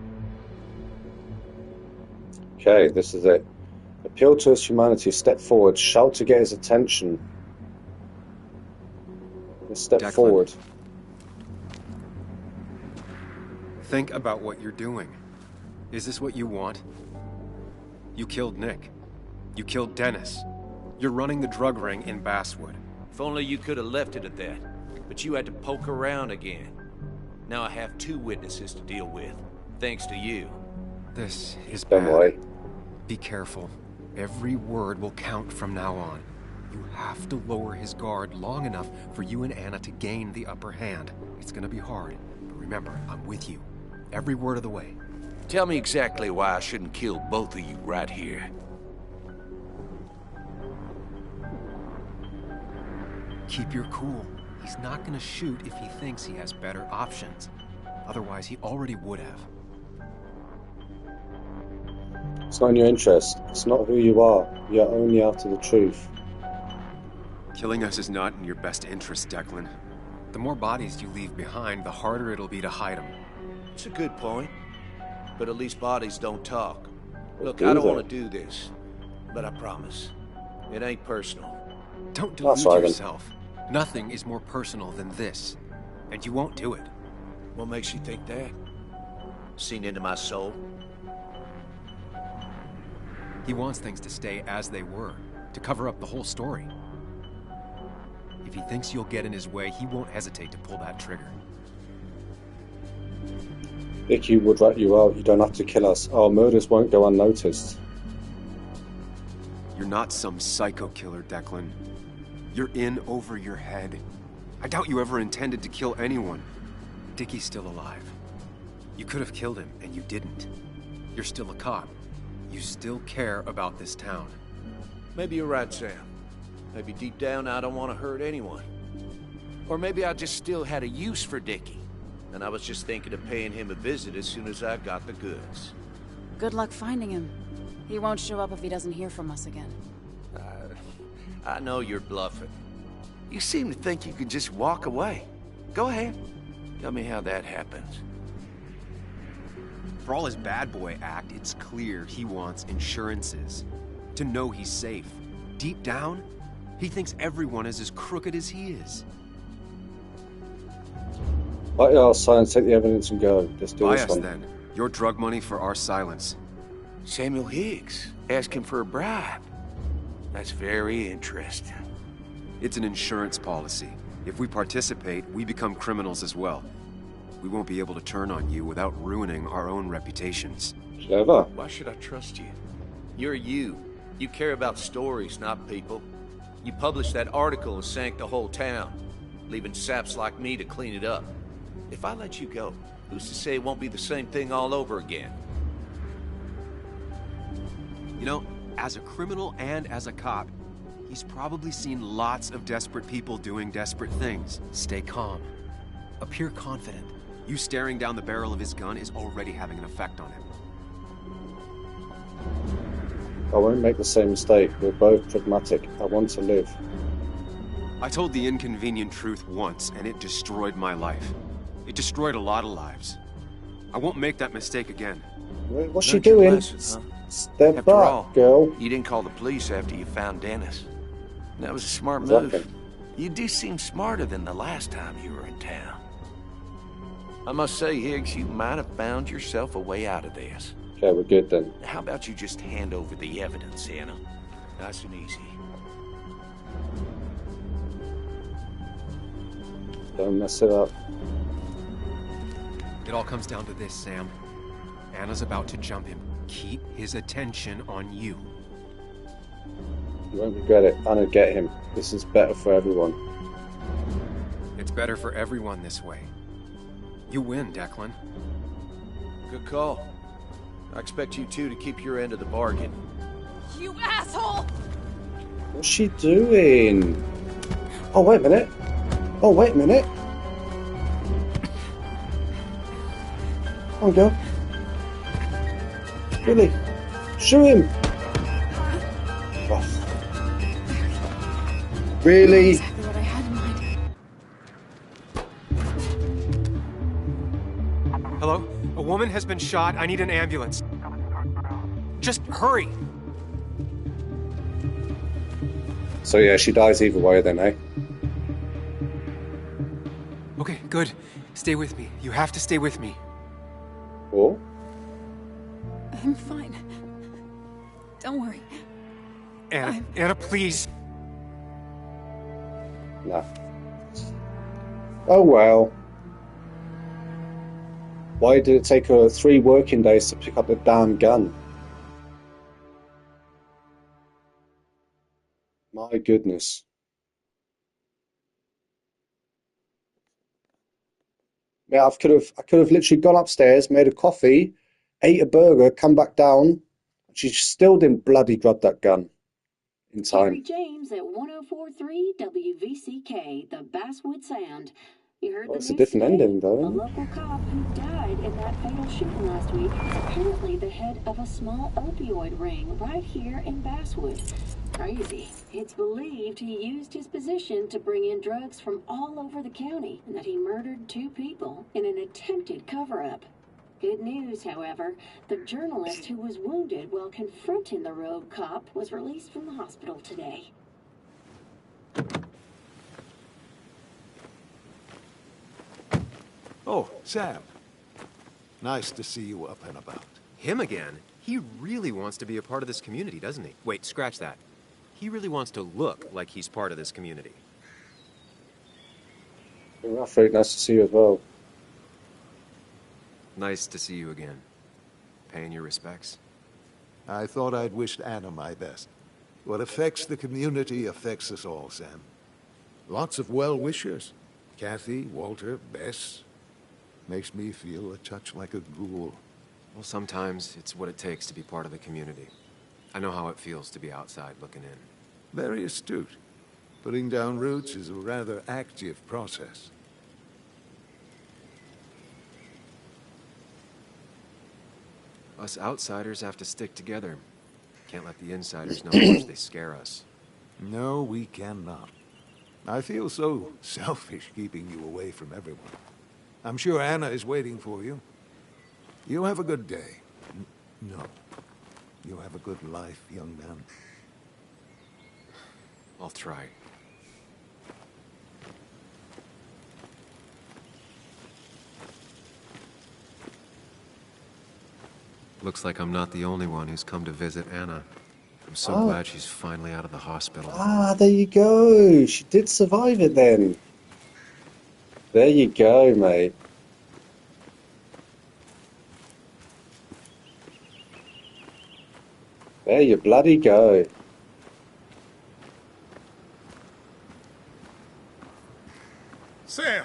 Speaker 1: Okay, this is it. Appeal to his humanity. Step forward. Shout to get his attention. Let's step
Speaker 2: Declan.
Speaker 1: forward.
Speaker 2: Think about what you're doing. Is this what you want? You killed Nick. You killed Dennis. You're running the drug ring in Basswood.
Speaker 4: If only you could have left it at that. But you had to poke around again. Now I have 2 witnesses to deal with, thanks to you.
Speaker 2: This is
Speaker 1: Don't
Speaker 2: bad.
Speaker 1: worry.
Speaker 2: Be careful. Every word will count from now on. You have to lower his guard long enough for you and Anna to gain the upper hand. It's gonna be hard, but remember, I'm with you. Every word of the way.
Speaker 4: Tell me exactly why I shouldn't kill both of you right here.
Speaker 2: Keep your cool. He's not gonna shoot if he thinks he has better options. Otherwise, he already would have.
Speaker 1: It's not in your interest. It's not who you are. You're only after the truth.
Speaker 2: Killing us is not in your best interest, Declan. The more bodies you leave behind, the harder it'll be to hide them.
Speaker 4: It's a good point. But at least bodies don't talk. Look, I don't want to do this, but I promise. It ain't personal.
Speaker 2: Don't delude yourself. Nothing is more personal than this. And you won't do it.
Speaker 4: What makes you think that? Seen into my soul?
Speaker 2: He wants things to stay as they were, to cover up the whole story. If he thinks you'll get in his way, he won't hesitate to pull that trigger.
Speaker 1: Vicky would rat you out. You don't have to kill us. Our murders won't go unnoticed.
Speaker 2: You're not some psycho killer, Declan. You're in over your head. I doubt you ever intended to kill anyone. Dickie's still alive. You could have killed him, and you didn't. You're still a cop. You still care about this town.
Speaker 4: Maybe you're right, Sam. Maybe deep down I don't want to hurt anyone. Or maybe I just still had a use for Dickie. And I was just thinking of paying him a visit as soon as I got the goods.
Speaker 3: Good luck finding him. He won't show up if he doesn't hear from us again.
Speaker 4: I know you're bluffing. You seem to think you could just walk away. Go ahead. Tell me how that happens.
Speaker 2: For all his bad boy act, it's clear he wants insurances. To know he's safe. Deep down, he thinks everyone is as crooked as he is.
Speaker 1: Let our silence take the evidence and go. Let's do this one.
Speaker 2: Then. Your drug money for our silence.
Speaker 4: Samuel Higgs asking for a bribe. That's very interesting.
Speaker 2: It's an insurance policy. If we participate, we become criminals as well. We won't be able to turn on you without ruining our own reputations.
Speaker 1: Clever.
Speaker 4: Why should I trust you? You're you. You care about stories, not people. You published that article and sank the whole town, leaving saps like me to clean it up. If I let you go, who's to say it won't be the same thing all over again?
Speaker 2: You know, as a criminal and as a cop, he's probably seen lots of desperate people doing desperate things. Stay calm. Appear confident. You staring down the barrel of his gun is already having an effect on him.
Speaker 1: I won't make the same mistake. We're both pragmatic. I want to live.
Speaker 2: I told the inconvenient truth once, and it destroyed my life. It destroyed a lot of lives. I won't make that mistake again.
Speaker 1: What's she doing?
Speaker 4: Lessons, huh?
Speaker 1: Step
Speaker 4: After
Speaker 1: back,
Speaker 4: all,
Speaker 1: girl.
Speaker 4: You didn't call the police after you found Dennis. That was a smart move. You do seem smarter than the last time you were in town. I must say, Higgs, you might have found yourself a way out of this.
Speaker 1: Okay, we're good then.
Speaker 4: How about you just hand over the evidence, Anna? Nice and easy.
Speaker 1: Don't mess it up.
Speaker 2: It all comes down to this, Sam. Anna's about to jump him. Keep his attention on you.
Speaker 1: You won't regret it. Anna, get him. This is better for everyone.
Speaker 2: It's better for everyone this way. You win, Declan.
Speaker 4: Good call. I expect you two to keep your end of the bargain.
Speaker 3: You asshole!
Speaker 1: What's she doing? Oh, wait a minute. Oh, wait a minute. Come on, girl. Really? Shoot him! Oh. Really?
Speaker 3: Exactly what I had in mind.
Speaker 2: Hello? A woman has been shot. I need an ambulance. Just hurry!
Speaker 1: So yeah, she dies either way then, eh?
Speaker 2: Okay, good. Stay with me. You have to stay with me.
Speaker 1: Or?
Speaker 3: I'm fine. Don't worry.
Speaker 2: Anna, please.
Speaker 1: Nah. Oh well. Why did it take her 3 working days to pick up the damn gun? My goodness. Yeah, I could have literally gone upstairs, made a coffee, ate a burger, come back down. She still didn't bloody grab that gun in time.
Speaker 12: Terry James at 104.3 WVCK, the Basswood Sound. You heard
Speaker 1: Well,
Speaker 12: the
Speaker 1: it's a
Speaker 12: news
Speaker 1: different
Speaker 12: today?
Speaker 1: ending, though.
Speaker 12: A local cop who died in that fatal shooting last week is apparently the head of a small opioid ring right here in Basswood. Crazy. It's believed he used his position to bring in drugs from all over the county and that he murdered 2 people in an attempted cover-up. Good news, however, the journalist who was wounded while confronting the rogue cop was released from the hospital today.
Speaker 8: Oh, Sam. Nice to see you up and about.
Speaker 2: Him again? He really wants to be a part of this community, doesn't he? Wait, scratch that. He really wants to look like he's part of this community.
Speaker 1: Ralph, nice to see you as well.
Speaker 2: Nice to see you again. Paying your respects?
Speaker 8: I thought I'd wished Anna my best. What affects the community affects us all, Sam. Lots of well-wishers. Kathy, Walter, Bess. Makes me feel a touch like a ghoul.
Speaker 2: Well, sometimes it's what it takes to be part of the community. I know how it feels to be outside looking in.
Speaker 8: Very astute. Putting down roots is a rather active process.
Speaker 2: Us outsiders have to stick together. Can't let the insiders know how much they scare us.
Speaker 8: No, we cannot. I feel so selfish keeping you away from everyone. I'm sure Anna is waiting for you. You have a good day. No. You have a good life, young man.
Speaker 2: I'll try. Looks like I'm not the only one who's come to visit Anna. I'm so glad she's finally out of the hospital.
Speaker 1: Ah, there you go. She did survive it then. There you go, mate. There you bloody go.
Speaker 11: Sam,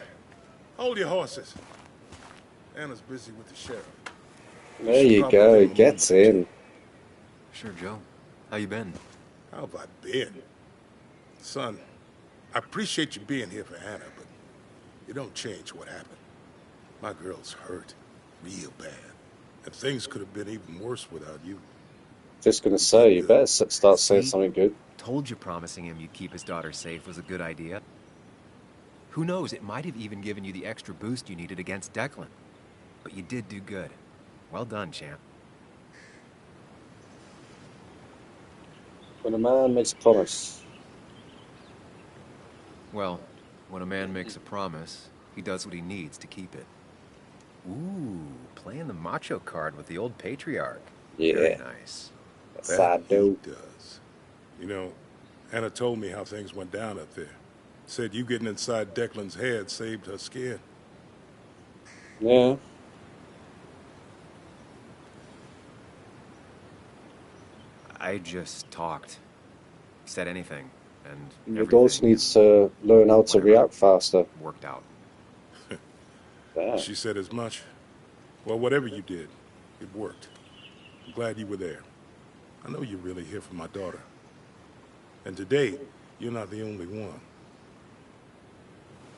Speaker 11: hold your horses. Anna's busy with the sheriff.
Speaker 1: There you go. Gets in.
Speaker 2: Sure, Joe. How you been?
Speaker 11: How have I been? Son, I appreciate you being here for Anna, but you don't change what happened. My girl's hurt, real bad. And things could have been even worse without you.
Speaker 1: Just gonna say, you better start saying something good.
Speaker 2: Told you promising him you'd keep his daughter safe was a good idea. Who knows, it might have even given you the extra boost you needed against Declan. But you did do good. Well done, champ.
Speaker 1: When a man makes a promise.
Speaker 2: Well, when a man makes a promise, he does what he needs to keep it. Ooh, playing the macho card with the old patriarch.
Speaker 1: Yeah.
Speaker 2: Very nice.
Speaker 1: That's I do.
Speaker 11: He does. You know, Anna told me how things went down up there. Said you getting inside Declan's head saved her skin.
Speaker 1: Yeah.
Speaker 2: I just talked. Said anything, and
Speaker 1: Your daughter needs to learn how to react faster.
Speaker 2: Worked out.
Speaker 11: She said as much. Well, whatever you did, it worked. I'm glad you were there. I know you're really here for my daughter. And today, you're not the only one.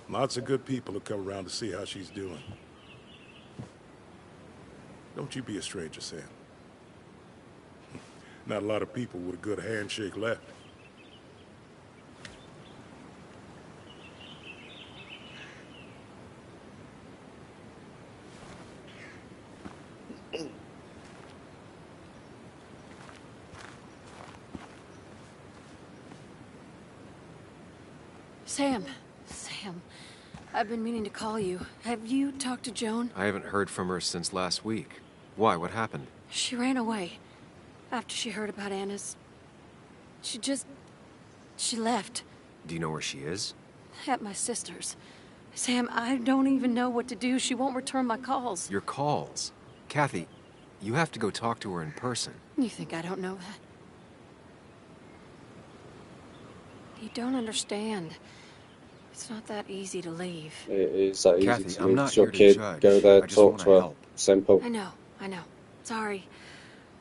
Speaker 11: Lots of good people have come around to see how she's doing. Don't you be a stranger, Sam. Not a lot of people with a good handshake left.
Speaker 9: Sam, I've been meaning to call you. Have you talked to Joan?
Speaker 2: I haven't heard from her since last week. Why? What happened?
Speaker 9: She ran away. After she heard about Anna's... She left.
Speaker 2: Do you know where she is?
Speaker 9: At my sister's. Sam, I don't even know what to do. She won't return my calls.
Speaker 2: Your calls? Kathy, you have to go talk to her in person.
Speaker 9: You think I don't know that? You don't understand. It's not that easy to leave.
Speaker 1: It is that easy
Speaker 2: Kathy,
Speaker 1: to
Speaker 2: I'm
Speaker 1: leave.
Speaker 2: not
Speaker 1: It's your
Speaker 2: here to
Speaker 1: kid.
Speaker 2: judge.
Speaker 1: Go there,
Speaker 2: I just
Speaker 1: talk
Speaker 2: wanna
Speaker 1: to her.
Speaker 2: help.
Speaker 1: Simple.
Speaker 9: I know. Sorry.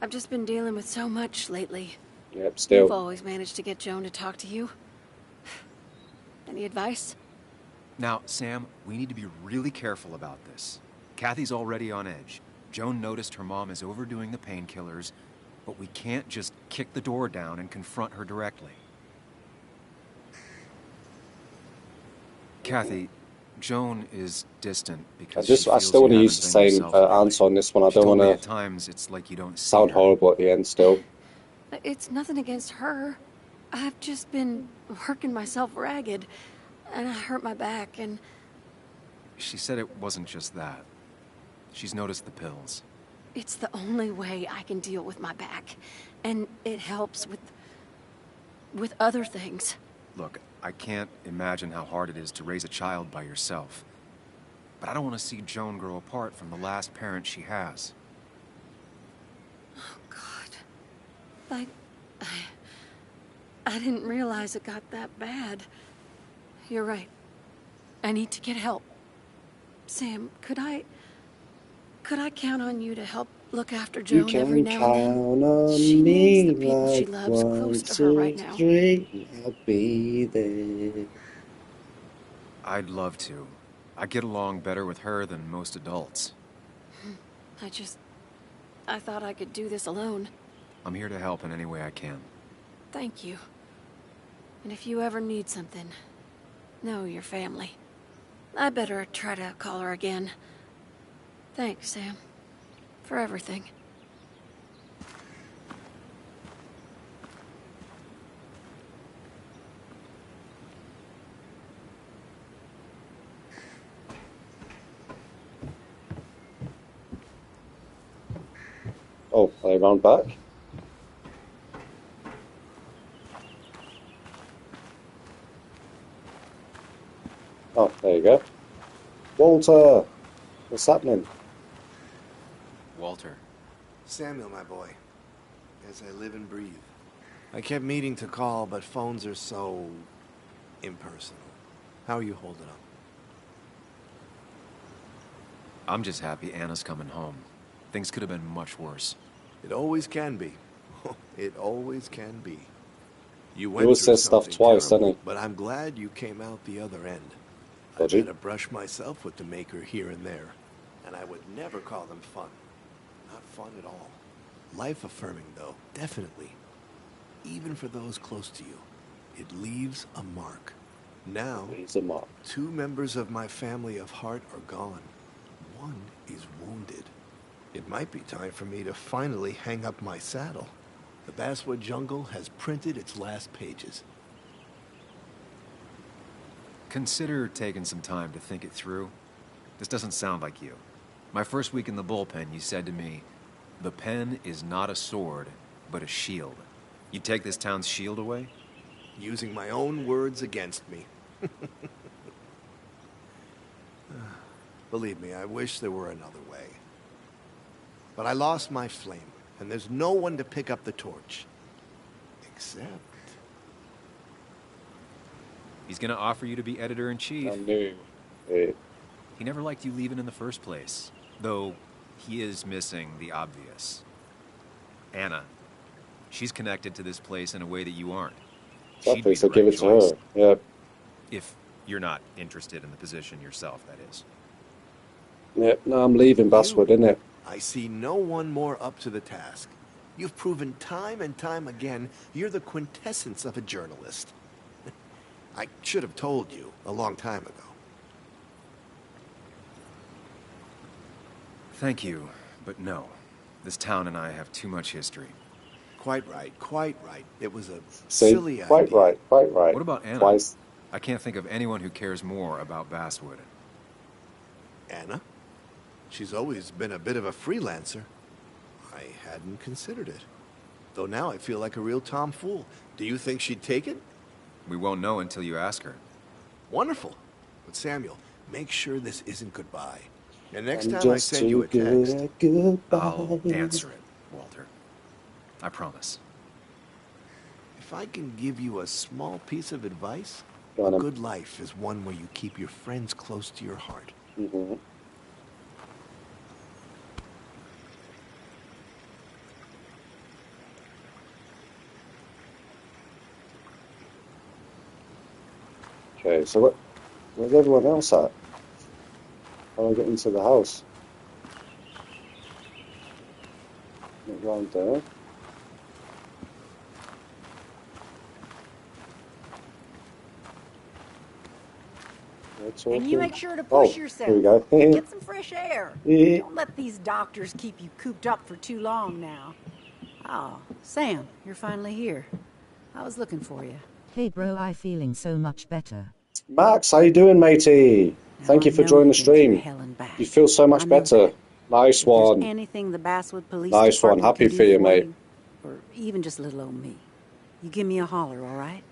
Speaker 9: I've just been dealing with so much lately.
Speaker 1: Yep, still.
Speaker 9: You've always managed to get Joan to talk to you. Any advice?
Speaker 2: Now, Sam, we need to be really careful about this. Kathy's already on edge. Joan noticed her mom is overdoing the painkillers, but we can't just kick the door down and confront her directly. Kathy, Joan is distant because
Speaker 1: I still want to use the same answer on this one. I don't want to
Speaker 2: at times it's like you don't
Speaker 1: sound horrible at the end still.
Speaker 13: It's nothing against her. I've just been working myself ragged, and I hurt my back, and...
Speaker 2: She said it wasn't just that. She's noticed the pills.
Speaker 13: It's the only way I can deal with my back, and it helps with other things.
Speaker 2: Look, I can't imagine how hard it is to raise a child by yourself. But I don't want to see Joan grow apart from the last parent she has.
Speaker 13: Oh, God. I didn't realize it got that bad. You're right. I need to get help. Sam, could I count on you to help look after Joan every now and then? She needs the people she loves close to her right now.
Speaker 1: I'll be there.
Speaker 2: I'd love to. I get along better with her than most adults.
Speaker 13: I thought I could do this alone.
Speaker 2: I'm here to help in any way I can.
Speaker 13: Thank you. And if you ever need something, know your family. I better try to call her again. Thanks, Sam, for everything.
Speaker 1: Oh, are they round back? Oh, there you go. Walter! What's happening?
Speaker 2: Walter.
Speaker 8: Samuel, my boy. As I live and breathe. I kept meaning to call, but phones are so... impersonal. How are you holding up?
Speaker 2: I'm just happy Anna's coming home. Things could have been much worse.
Speaker 8: It always can be. It always can be. You
Speaker 1: He
Speaker 8: went
Speaker 1: always
Speaker 8: through
Speaker 1: says stuff
Speaker 8: something
Speaker 1: twice,
Speaker 8: terrible,
Speaker 1: doesn't he?
Speaker 8: but I'm glad you came out the other end.
Speaker 1: Did
Speaker 8: I've
Speaker 1: you?
Speaker 8: had to brush myself with the maker here and there, and I would never call them fun. Not fun at all. Life-affirming, though, definitely. Even for those close to you, it leaves a mark. Now,
Speaker 1: Leaves a mark.
Speaker 8: 2 members of my family of heart are gone. 1 is wounded. It might be time for me to finally hang up my saddle. The Basswood Jungle has printed its last pages.
Speaker 2: Consider taking some time to think it through. This doesn't sound like you. My first week in the bullpen, you said to me, "The pen is not a sword, but a shield." You take this town's shield away?
Speaker 8: Using my own words against me. Believe me, I wish there were another way. But I lost my flame, and there's no one to pick up the torch. Except...
Speaker 2: He's gonna offer you to be editor-in-chief.
Speaker 1: I knew it.
Speaker 2: He never liked you leaving in the first place, though he is missing the obvious. Anna. She's connected to this place in a way that you aren't.
Speaker 1: Exactly, so give it to her. Yeah.
Speaker 2: If you're not interested in the position yourself, that is.
Speaker 1: Yep, no, I'm leaving Basswood, innit?
Speaker 8: I see no one more up to the task. You've proven time and time again you're the quintessence of a journalist. I should have told you a long time ago.
Speaker 2: Thank you, but no. This town and I have too much history.
Speaker 8: Quite right, quite right. It was a
Speaker 1: See,
Speaker 8: silly
Speaker 1: quite
Speaker 8: idea.
Speaker 1: right, quite right.
Speaker 2: What about Anna?
Speaker 1: Twice.
Speaker 2: I can't think of anyone who cares more about Basswood.
Speaker 8: Anna? She's always been a bit of a freelancer. I hadn't considered it. Though now I feel like a real tomfool. Do you think she'd take it?
Speaker 2: We won't know until you ask her.
Speaker 8: Wonderful. But Samuel, make sure this isn't goodbye. And next
Speaker 1: I'm
Speaker 8: time I
Speaker 1: just
Speaker 8: send you a
Speaker 1: too good
Speaker 8: text,
Speaker 1: at goodbye.
Speaker 2: I'll answer it, Walter. I promise.
Speaker 8: if I can give you a small piece of advice,
Speaker 1: Got
Speaker 8: a
Speaker 1: him.
Speaker 8: good life is one where you keep your friends close to your heart.
Speaker 1: Mm-hmm. Okay, so Where's everyone else at? How do I get into the house? Not round there.
Speaker 10: And you make sure to push yourself.
Speaker 1: Here we go.
Speaker 10: Get some fresh air. Don't let these doctors keep you cooped up for too long now. Oh, Sam, you're finally here. I was looking for you.
Speaker 6: Hey bro, I feeling so much better.
Speaker 1: Max, how you doing, matey? Thank you for joining the stream. You feel so much better. Nice one.
Speaker 7: Anything the Basswood Police
Speaker 1: Nice one.
Speaker 7: Department
Speaker 1: Happy
Speaker 7: can
Speaker 1: for
Speaker 7: do
Speaker 1: you, mate.
Speaker 7: or even just little old me. You give me a holler, all right?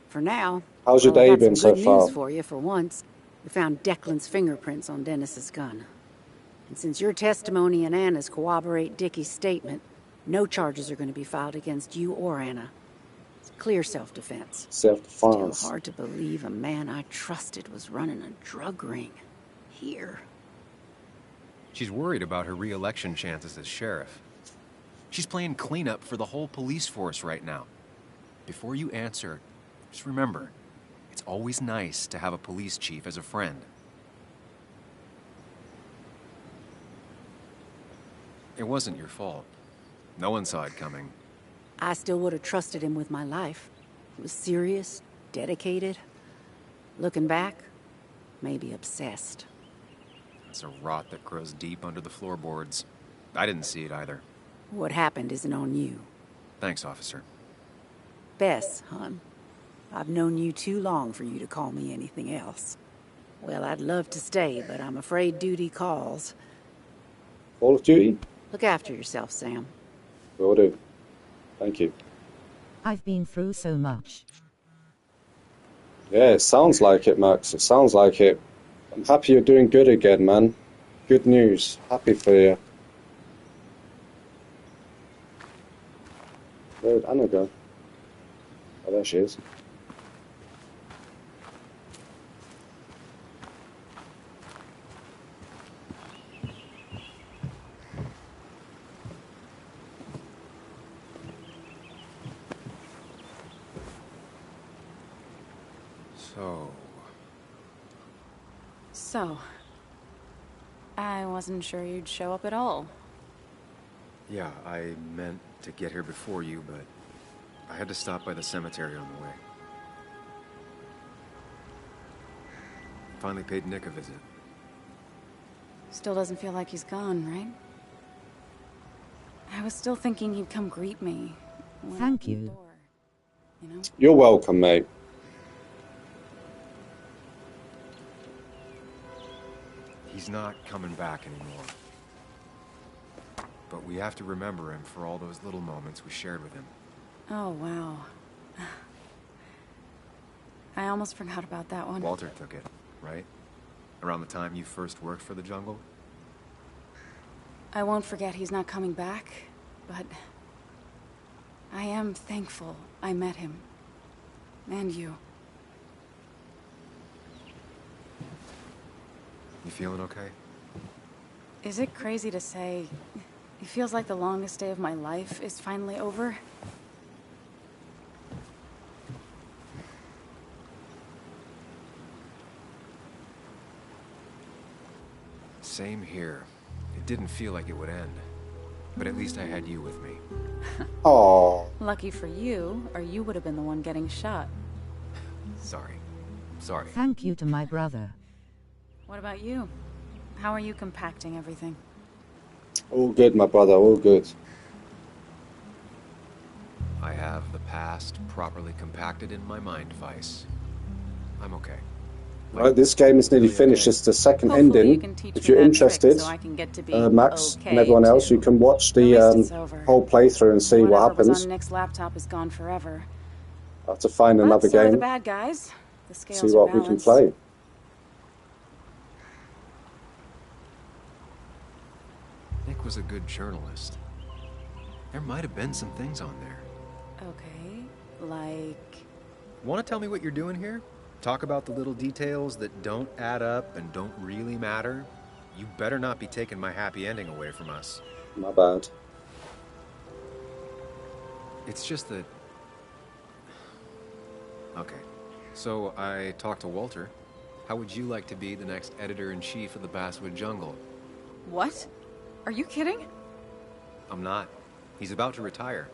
Speaker 7: For now,
Speaker 1: How's your
Speaker 7: well,
Speaker 1: day
Speaker 7: I've got
Speaker 1: been
Speaker 7: some
Speaker 1: so
Speaker 7: good
Speaker 1: far?
Speaker 7: news for you for once. We found Declan's fingerprints on Dennis's gun. And since your testimony and Anna's corroborate Dickie's statement, no charges are going to be filed against you or Anna. It's clear self-defense.
Speaker 1: Self-defense.
Speaker 7: Still hard to believe a man I trusted was running a drug ring. Here.
Speaker 2: She's worried about her re-election chances as sheriff. She's playing cleanup for the whole police force right now. Before you answer, just remember, it's always nice to have a police chief as a friend. It wasn't your fault. No one saw it coming.
Speaker 7: I still would have trusted him with my life. He was serious, dedicated. Looking back, maybe obsessed.
Speaker 2: It's a rot that grows deep under the floorboards. I didn't see it either.
Speaker 7: What happened isn't on you.
Speaker 2: Thanks, officer.
Speaker 7: Bess, hon. I've known you too long for you to call me anything else. Well, I'd love to stay, but I'm afraid duty calls.
Speaker 1: Call of Duty?
Speaker 7: Look after yourself, Sam.
Speaker 1: Will do. Thank you.
Speaker 6: I've been through so much.
Speaker 1: Yeah, it sounds like it, Max. It sounds like it. I'm happy you're doing good again, man. Good news. Happy for you. Where did Anna go? Oh, there she is.
Speaker 3: So, I wasn't sure you'd show up at all.
Speaker 2: Yeah, I meant to get here before you, but I had to stop by the cemetery on the way. Finally paid Nick a visit.
Speaker 3: Still doesn't feel like he's gone, right? I was still thinking he'd come greet me.
Speaker 6: Thank you.
Speaker 3: Door, you know?
Speaker 1: You're welcome, mate.
Speaker 2: He's not coming back anymore. But we have to remember him for all those little moments we shared with him.
Speaker 3: Oh, wow. I almost forgot about that one.
Speaker 2: Walter took it, right? Around the time you first worked for the Jungle?
Speaker 3: I won't forget he's not coming back, but I am thankful I met him. And you.
Speaker 2: You feeling okay?
Speaker 3: Is it crazy to say it feels like the longest day of my life is finally over?
Speaker 2: Same here. It didn't feel like it would end. But at least I had you with me.
Speaker 1: Oh.
Speaker 3: Lucky for you, or you would have been the one getting shot.
Speaker 2: Sorry. Sorry.
Speaker 6: Thank you to my brother.
Speaker 3: What about you? How are you compacting everything?
Speaker 1: All good, my brother, all good.
Speaker 2: I have the past properly compacted in my mind vice. I'm okay.
Speaker 1: Right, this game is nearly finished. It's the second ending. If you're interested, Max and everyone else, you can watch the whole playthrough and see what happens.
Speaker 3: Whatever was on Nick's laptop is gone forever.
Speaker 1: I have to find another
Speaker 3: So are the
Speaker 1: game.
Speaker 3: bad guys. The scales
Speaker 1: See what
Speaker 3: are
Speaker 1: we can
Speaker 3: balanced.
Speaker 1: play.
Speaker 2: Nick was a good journalist. There might have been some things on there.
Speaker 3: Okay, like...
Speaker 2: Want to tell me what you're doing here? Talk about the little details that don't add up and don't really matter? You better not be taking my happy ending away from us.
Speaker 1: My bad.
Speaker 2: It's just that... Okay, so I talked to Walter. How would you like to be the next editor-in-chief of the Basswood Jungle?
Speaker 14: What? Are you kidding?
Speaker 2: I'm not. He's about to retire.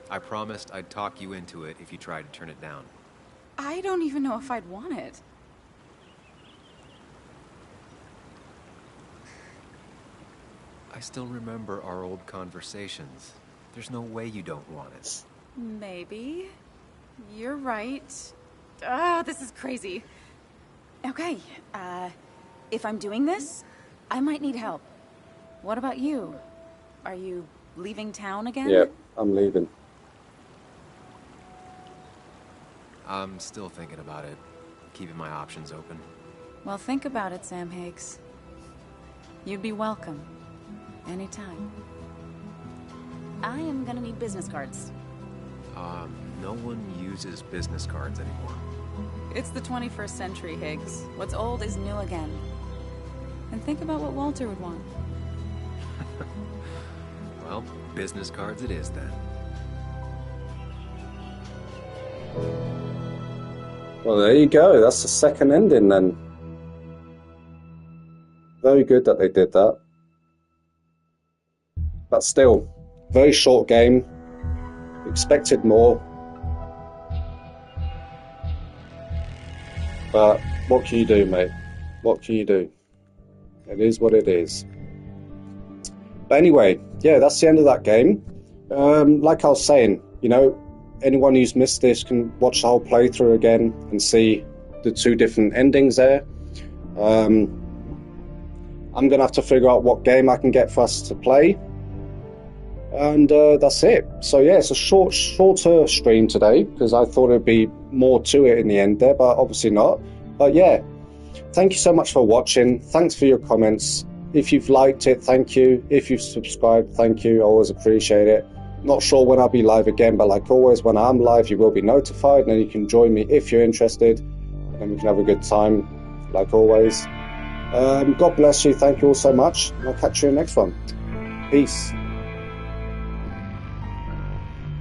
Speaker 2: I promised I'd talk you into it if you tried to turn it down.
Speaker 14: I don't even know if I'd want it.
Speaker 2: I still remember our old conversations. There's no way you don't want it.
Speaker 14: Maybe. You're right. This is crazy. Okay, if I'm doing this, I might need help. What about you? Are you leaving town again?
Speaker 1: Yeah, I'm leaving.
Speaker 2: I'm still thinking about it, keeping my options open.
Speaker 14: Well, think about it, Sam Higgs. You'd be welcome. Anytime. I am gonna need business cards.
Speaker 2: No one uses business cards anymore.
Speaker 14: It's the 21st century, Higgs. What's old is new again. And think about what Walter would want.
Speaker 2: Well, business cards it is then.
Speaker 1: Well, there you go. That's the second ending then. Very good that they did that. But still, very short game. Expected more. But what can you do, mate? What can you do? It is what it is. But anyway, yeah, that's the end of that game. Like I was saying, you know, anyone who's missed this can watch the whole playthrough again and see the two different endings there. I'm going to have to figure out what game I can get for us to play. And that's it. So yeah, it's a shorter stream today because I thought there'd be more to it in the end there, but obviously not. But yeah, thank you so much for watching. Thanks for your comments. If you've liked it, thank you. If you've subscribed, thank you. I always appreciate it. Not sure when I'll be live again, but like always, when I'm live, you will be notified, and then you can join me if you're interested, and we can have a good time, like always. God bless you. Thank you all so much, and I'll catch you in the next one. Peace.